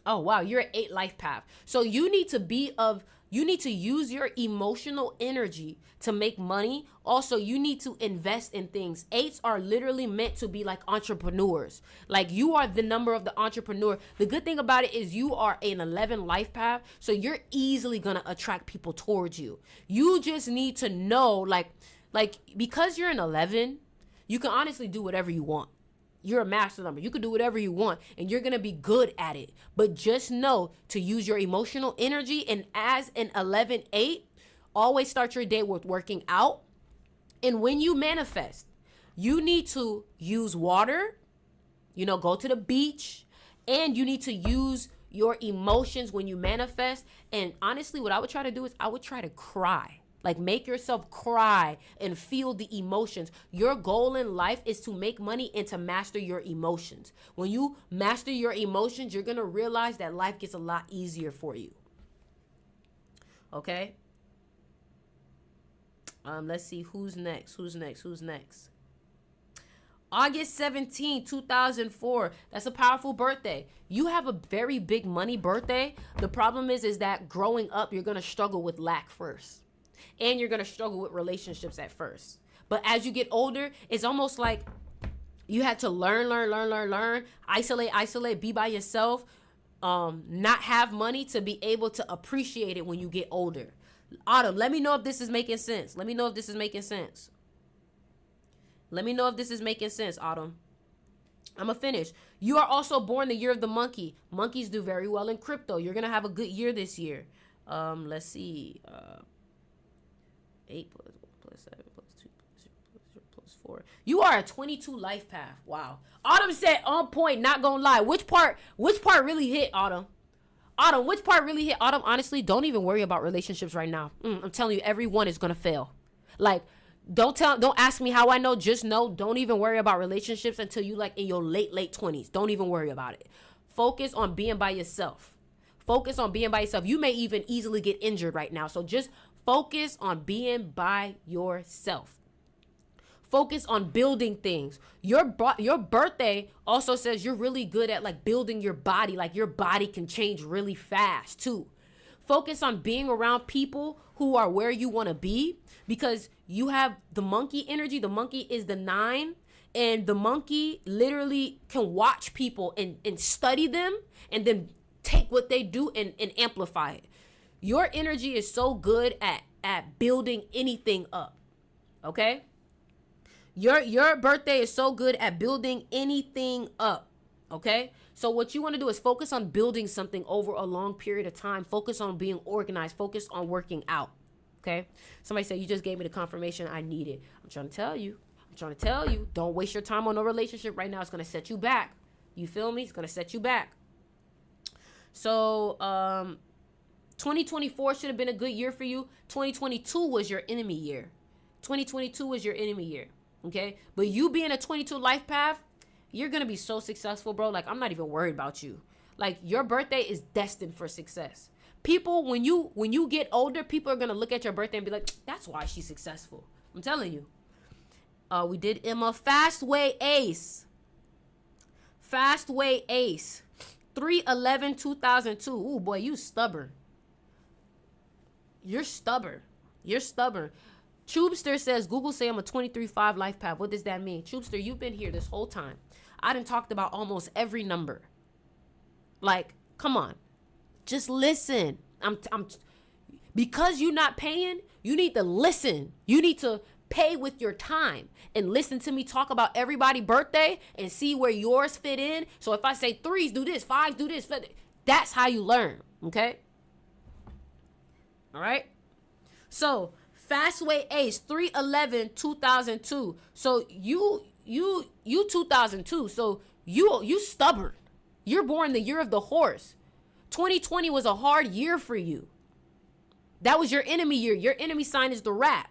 Oh, wow. You're an 8 life path. So you need to be of You need to use your emotional energy to make money. Also, you need to invest in things. 8s are literally meant to be like entrepreneurs. Like, you are the number of the entrepreneur. The good thing about it is you are an 11 life path, so you're easily going to attract people towards you. You just need to know, like because you're an 11, you can honestly do whatever you want. You're a master number. You can do whatever you want, and you're going to be good at it. But just know to use your emotional energy. And as an 11-8, always start your day with working out. And when you manifest, you need to use water, go to the beach, and you need to use your emotions when you manifest. And honestly, what I would try to do is I would try to cry. Like, make yourself cry and feel the emotions. Your goal in life is to make money and to master your emotions. When you master your emotions, you're going to realize that life gets a lot easier for you. Okay? Let's see who's next. August 17, 2004. That's a powerful birthday. You have a very big money birthday. The problem is that growing up, you're going to struggle with lack first. And you're going to struggle with relationships at first. But as you get older, it's almost like you had to learn, isolate, be by yourself, not have money to be able to appreciate it when you get older. Autumn, let me know if this is making sense. Autumn. I'm going to finish. You are also born the year of the monkey. Monkeys do very well in crypto. You're going to have a good year this year. Let's see. 8 plus 1 plus 7 plus 2 plus 0 plus 0 plus 4. You are a 22 life path. Wow. Autumn said on point, not gonna lie. Which part really hit, Autumn? Which part really hit? Autumn, honestly, don't even worry about relationships right now. I'm telling you, everyone is gonna fail. Like, don't ask me how I know. Just know, don't even worry about relationships until you like in your late 20s. Don't even worry about it. Focus on being by yourself. You may even easily get injured right now. So just focus on being by yourself. Focus on building things. Your birthday also says you're really good at like building your body. Like, your body can change really fast too. Focus on being around people who are where you want to be, because you have the monkey energy. The monkey is the 9, and the monkey literally can watch people and study them and then take what they do and amplify it. Your energy is so good at building anything up. Okay? Your birthday is so good at building anything up. Okay? So what you want to do is focus on building something over a long period of time. Focus on being organized. Focus on working out. Okay? Somebody said, you just gave me the confirmation I needed. I'm trying to tell you. Don't waste your time on a relationship right now. It's going to set you back. You feel me? It's going to set you back. So, 2024 should have been a good year for you. 2022 was your enemy year. Okay? But you being a 22 life path, you're going to be so successful, bro. Like, I'm not even worried about you. Like, your birthday is destined for success. People, when you get older, people are going to look at your birthday and be like, that's why she's successful. I'm telling you. We did Emma. Fastway Ace. 3/11/2002. Ooh, boy, you stubborn. You're stubborn. Tubester says, Google say I'm a 23/5 life path. What does that mean? Tubester, you've been here this whole time. I done talked about almost every number. Like, come on. Just listen. Because you're not paying, you need to listen. You need to pay with your time and listen to me talk about everybody's birthday and see where yours fit in. So if I say 3s do this, 5s do this, that's how you learn. Okay? All right? So, Fastway Ace, 3/11/2002. So, you 2002. So, you stubborn. You're born the year of the horse. 2020 was a hard year for you. That was your enemy year. Your enemy sign is the rat.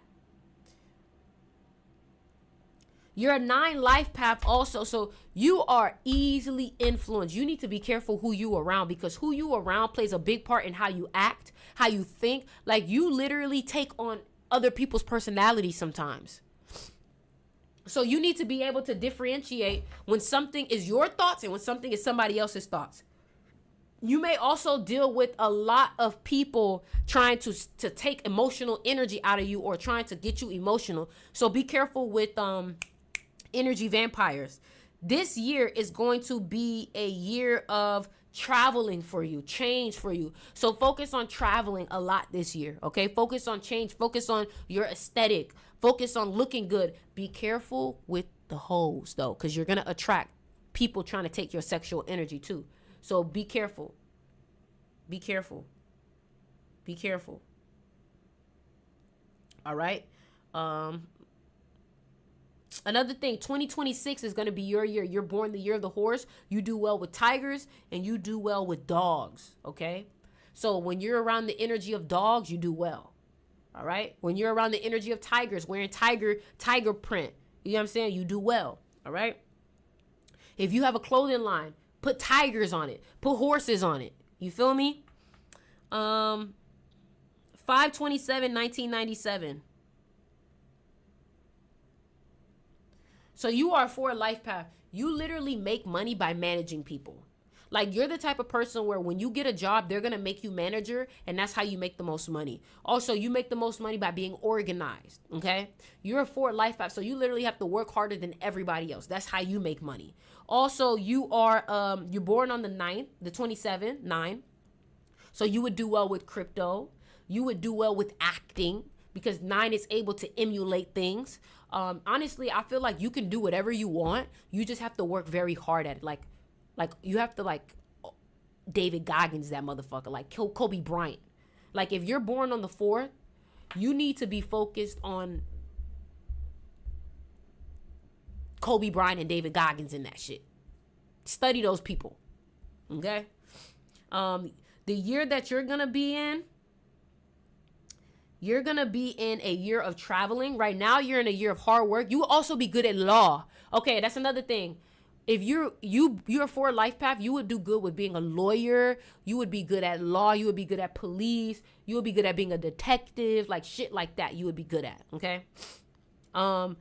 You're a 9 life path also, so you are easily influenced. You need to be careful who you around, because who you around plays a big part in how you act, how you think. Like, you literally take on other people's personalities sometimes. So you need to be able to differentiate when something is your thoughts and when something is somebody else's thoughts. You may also deal with a lot of people trying to take emotional energy out of you or trying to get you emotional. So be careful with energy vampires. This year is going to be a year of traveling for you, change for you. So focus on traveling a lot this year, okay? Focus on change, focus on your aesthetic, focus on looking good. Be careful with the hoes though, because you're going to attract people trying to take your sexual energy too. So be careful. Be careful. Be careful. All right? Another thing, 2026 is going to be your year. You're born the year of the horse. You do well with tigers and you do well with dogs, okay? So when you're around the energy of dogs, you do well. All right? When you're around the energy of tigers, wearing tiger print, you know what I'm saying? You do well. All right? If you have a clothing line, put tigers on it. Put horses on it. You feel me? 5/27/1997. So you are for a life path. You literally make money by managing people. Like, you're the type of person where when you get a job, they're going to make you manager, and that's how you make the most money. Also, you make the most money by being organized, okay? You're for a life path, so you literally have to work harder than everybody else. That's how you make money. Also, you're born on the 9th, the 27th, 9. So you would do well with crypto. You would do well with acting because 9 is able to emulate things. Honestly, I feel like you can do whatever you want. You just have to work very hard at it. Like you have to David Goggins, that motherfucker, like Kobe Bryant. Like, if you're born on the 4th, you need to be focused on Kobe Bryant and David Goggins and that shit. Study those people. Okay? The year that you're going to be in, you're going to be in a year of traveling. Right now, you're in a year of hard work. You will also be good at law. Okay, that's another thing. If you're for a life path, you would do good with being a lawyer. You would be good at law. You would be good at police. You would be good at being a detective. Like, shit like that you would be good at, okay? So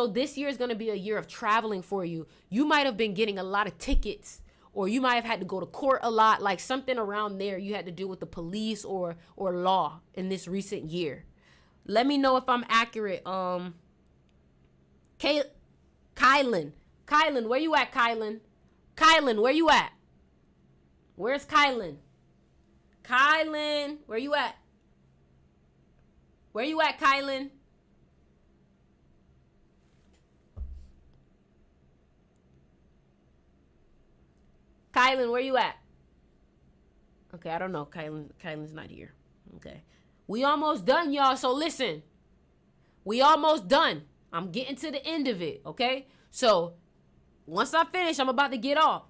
this year is going to be a year of traveling for you. You might have been getting a lot of tickets, or you might have had to go to court a lot, like something around there you had to do with the police or law in this recent year. Let me know if I'm accurate. Kylan, where you at, Kylan? Kylan, where you at? Where's Kylan? Kylan, where you at? Where you at, Kylan? Kylan, where you at? Okay, I don't know. Kylan's not here. Okay. We almost done, y'all. So listen. We almost done. I'm getting to the end of it, okay? So once I finish, I'm about to get off.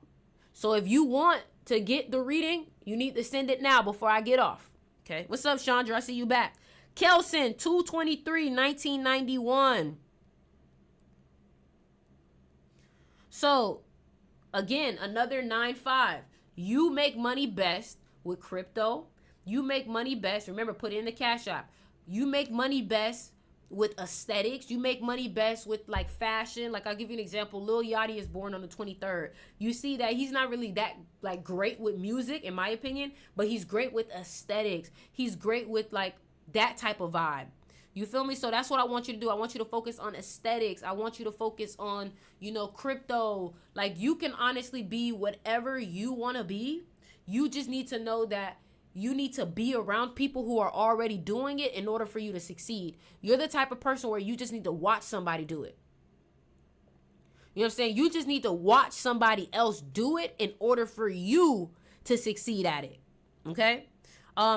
So if you want to get the reading, you need to send it now before I get off. Okay. What's up, Chandra? I see you back. Kelson, 2/23/1991. So again, another 9/5. You make money best with crypto. You make money best. Remember, put it in the Cash App. You make money best with aesthetics. You make money best with like fashion. Like, I'll give you an example. Lil Yachty is born on the 23rd. You see that he's not really that like great with music, in my opinion, but he's great with aesthetics. He's great with like that type of vibe. You feel me? So that's what I want you to do. I want you to focus on aesthetics. I want you to focus on, crypto. Like, you can honestly be whatever you want to be. You just need to know that you need to be around people who are already doing it in order for you to succeed. You're the type of person where you just need to watch somebody do it. You know what I'm saying? You just need to watch somebody else do it in order for you to succeed at it. Okay?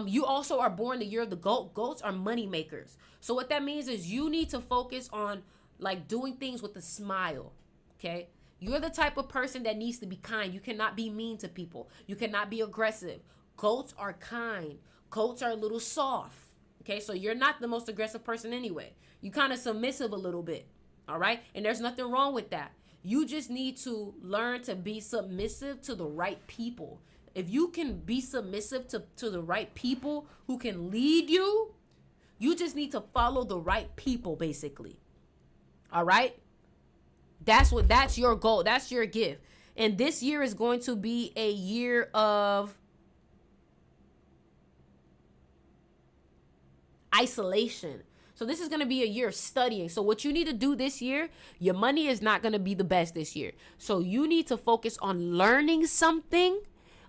You also are born the year of the goat. Goats are money makers. So what that means is you need to focus on like doing things with a smile. Okay? You're the type of person that needs to be kind. You cannot be mean to people. You cannot be aggressive. Goats are kind. Goats are a little soft. Okay, so you're not the most aggressive person anyway. You kind of submissive a little bit. All right, and there's nothing wrong with that. You just need to learn to be submissive to the right people. If you can be submissive to the right people who can lead you, you just need to follow the right people, basically. All right, that's your goal. That's your gift. And this year is going to be a year of isolation. So this is going to be a year of studying. So what you need to do this year, your money is not going to be the best this year. So you need to focus on learning something,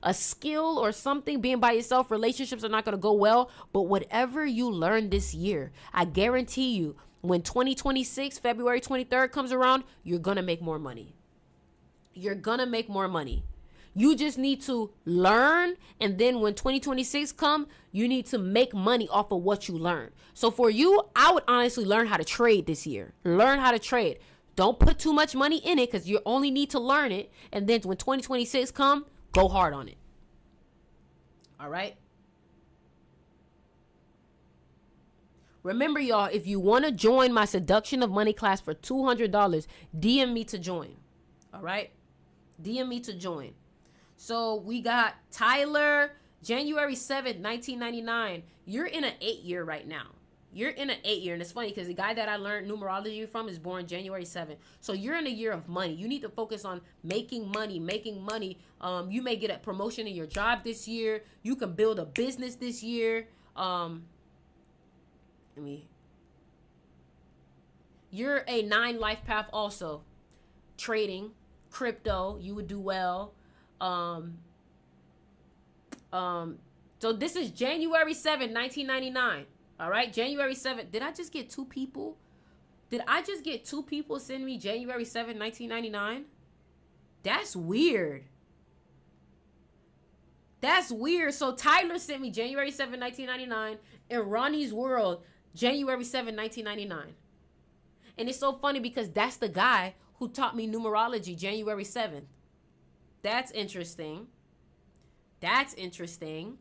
a skill or something. Being by yourself, relationships are not going to go well. But whatever you learn this year, I guarantee you, when 2026, February 23rd comes around, you're going to make more money. You're going to make more money. You just need to learn, and then when 2026 come, you need to make money off of what you learn. So for you, I would honestly learn how to trade this year. Learn how to trade. Don't put too much money in it because you only need to learn it. And then when 2026 come, go hard on it. All right? Remember, y'all, if you want to join my Seduction of Money class for $200, DM me to join. All right? DM me to join. So we got Tyler, January 7th, 1999. You're in an 8-year right now. You're in an 8-year. And it's funny because the guy that I learned numerology from is born January 7th. So you're in a year of money. You need to focus on making money. You may get a promotion in your job this year. You can build a business this year. You're a 9 life path also. Trading, crypto, you would do well. So this is January 7th, 1999. All right, January 7th. Did I just get 2 people? Did I just get 2 people send me January 7th, 1999? That's weird. That's weird. So Tyler sent me January 7th, 1999, and Ronnie's World, January 7th, 1999. And it's so funny because that's the guy who taught me numerology, January 7th. That's interesting. That's interesting.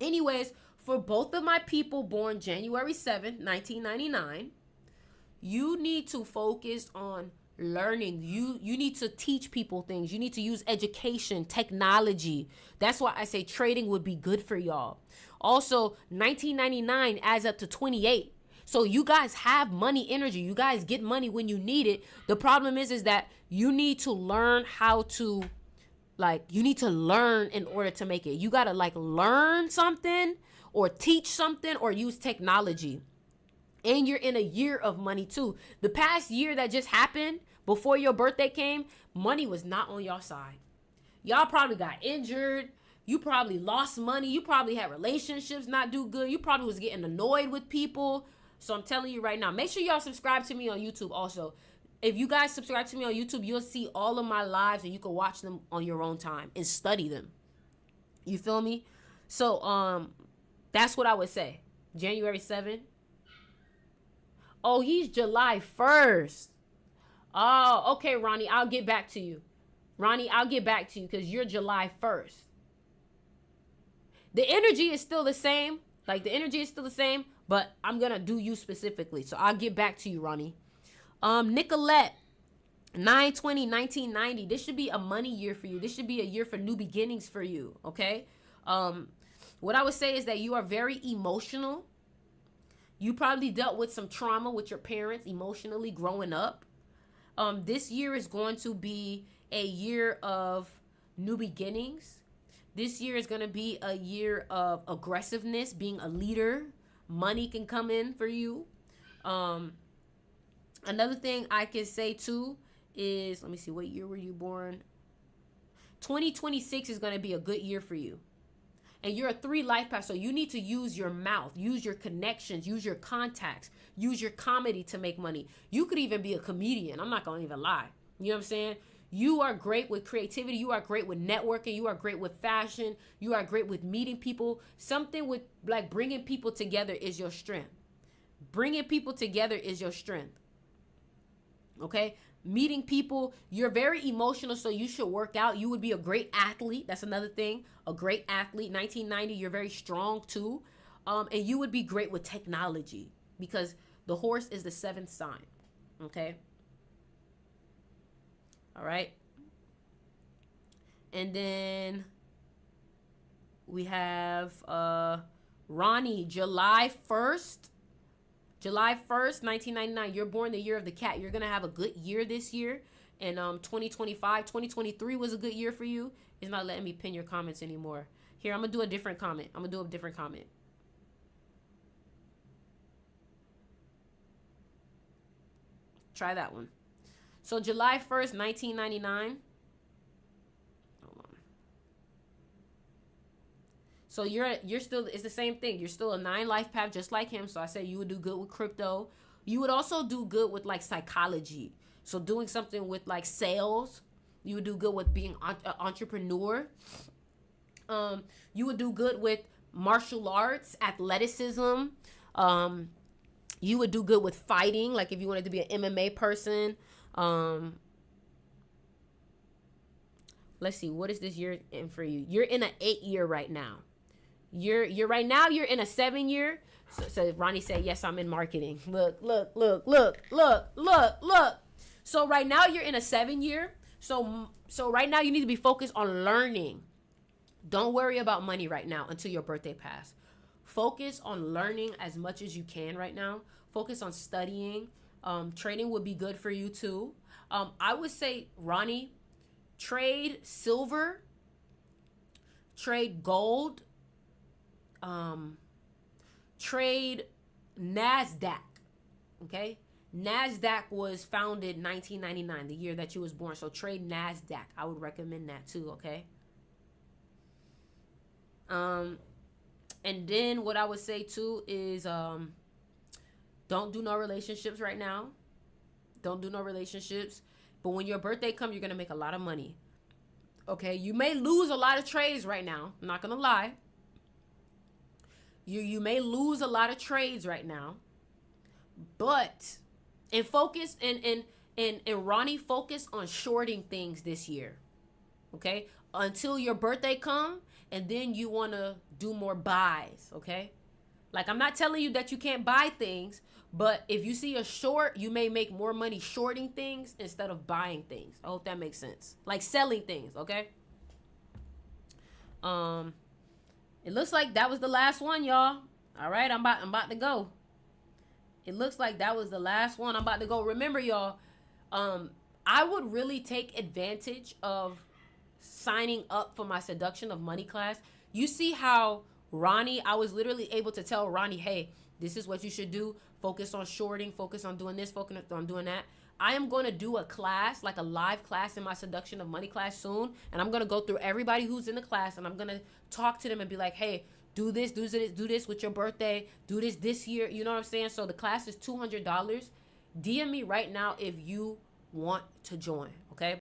Anyways, for both of my people born January 7th, 1999, you need to focus on learning. You need to teach people things. You need to use education, technology. That's why I say trading would be good for y'all. Also, 1999 adds up to 28. So you guys have money energy. You guys get money when you need it. The problem is that you need to learn how to, you need to learn in order to make it. You got to learn something or teach something or use technology. And you're in a year of money too. The past year that just happened before your birthday came, money was not on your side. Y'all probably got injured. You probably lost money. You probably had relationships not do good. You probably was getting annoyed with people. So I'm telling you right now, make sure y'all subscribe to me on YouTube also. If you guys subscribe to me on YouTube, you'll see all of my lives and you can watch them on your own time and study them. You feel me? So that's what I would say. January 7th. Oh, he's July 1st. Oh, okay, Ronnie, I'll get back to you. Ronnie, I'll get back to you because you're July 1st. The energy is still the same. The energy is still the same, but I'm going to do you specifically. So I'll get back to you, Ronnie. Nicolette, 9/20/1990. This should be a money year for you. This should be a year for new beginnings for you, okay? What I would say is that you are very emotional. You probably dealt with some trauma with your parents emotionally growing up. This year is going to be a year of new beginnings. This year is going to be a year of aggressiveness, being a leader. Money can come in for you. Another thing I can say too is, let me see, what year were you born? 2026 is going to be a good year for you. And you're a 3 life path, so you need to use your mouth, use your connections, use your contacts, use your comedy to make money. You could even be a comedian. I'm not going to even lie. You know what I'm saying? You are great with creativity. You are great with networking. You are great with fashion. You are great with meeting people. Something with bringing people together is your strength. Bringing people together is your strength. Okay? Meeting people, you're very emotional, so you should work out. You would be a great athlete. That's another thing. A great athlete. 1990, you're very strong too. And you would be great with technology because the horse is the 7th sign. Okay? All right. And then we have Ronnie, July 1st. July 1st, 1999. You're born the year of the cat. You're going to have a good year this year. And 2025, 2023 was a good year for you. It's not letting me pin your comments anymore. Here, I'm going to do a different comment. Try that one. So July 1st, 1999. Hold on. So you're still, it's the same thing. You're still a 9 life path just like him. So I said you would do good with crypto. You would also do good with like psychology. So doing something with like sales. You would do good with being an entrepreneur. You would do good with martial arts, athleticism. You would do good with fighting, like if you wanted to be an MMA person. Let's see, what is this year in for you? You're in an 8 year right now. You're right now. You're in a 7 year. So Ronnie said, "Yes, I'm in marketing." Look. So right now you're in a 7 year. So right now you need to be focused on learning. Don't worry about money right now until your birthday pass. Focus on learning as much as you can right now. Focus on studying. Trading would be good for you too. I would say, Ronnie, trade silver, trade gold, trade NASDAQ. Okay? NASDAQ was founded 1999, the year that you was born. So trade NASDAQ. I would recommend that too, okay? And then what I would say too is don't do no relationships right now. Don't do no relationships. But when your birthday comes, you're going to make a lot of money. Okay? You may lose a lot of trades right now. I'm not going to lie. You may lose a lot of trades right now. But and focus and Ronnie, focus on shorting things this year. Okay? Until your birthday come, and then you want to do more buys, okay? Like, I'm not telling you that you can't buy things, but if you see a short, you may make more money shorting things instead of buying things. I hope that makes sense. Like selling things, okay? It looks like that was the last one, y'all. All right, I'm about to go. It looks like that was the last one. I'm about to go. Remember, y'all, I would really take advantage of signing up for my Seduction of Money class. You see how Ronnie, I was literally able to tell Ronnie, hey, this is what you should do. Focus on shorting, focus on doing this, focus on doing that. I am going to do a class, like a live class in my Seduction of Money class soon. And I'm going to go through everybody who's in the class, and I'm going to talk to them and be like, hey, do this with your birthday. Do this year. You know what I'm saying? So the class is $200. DM me right now if you want to join, okay?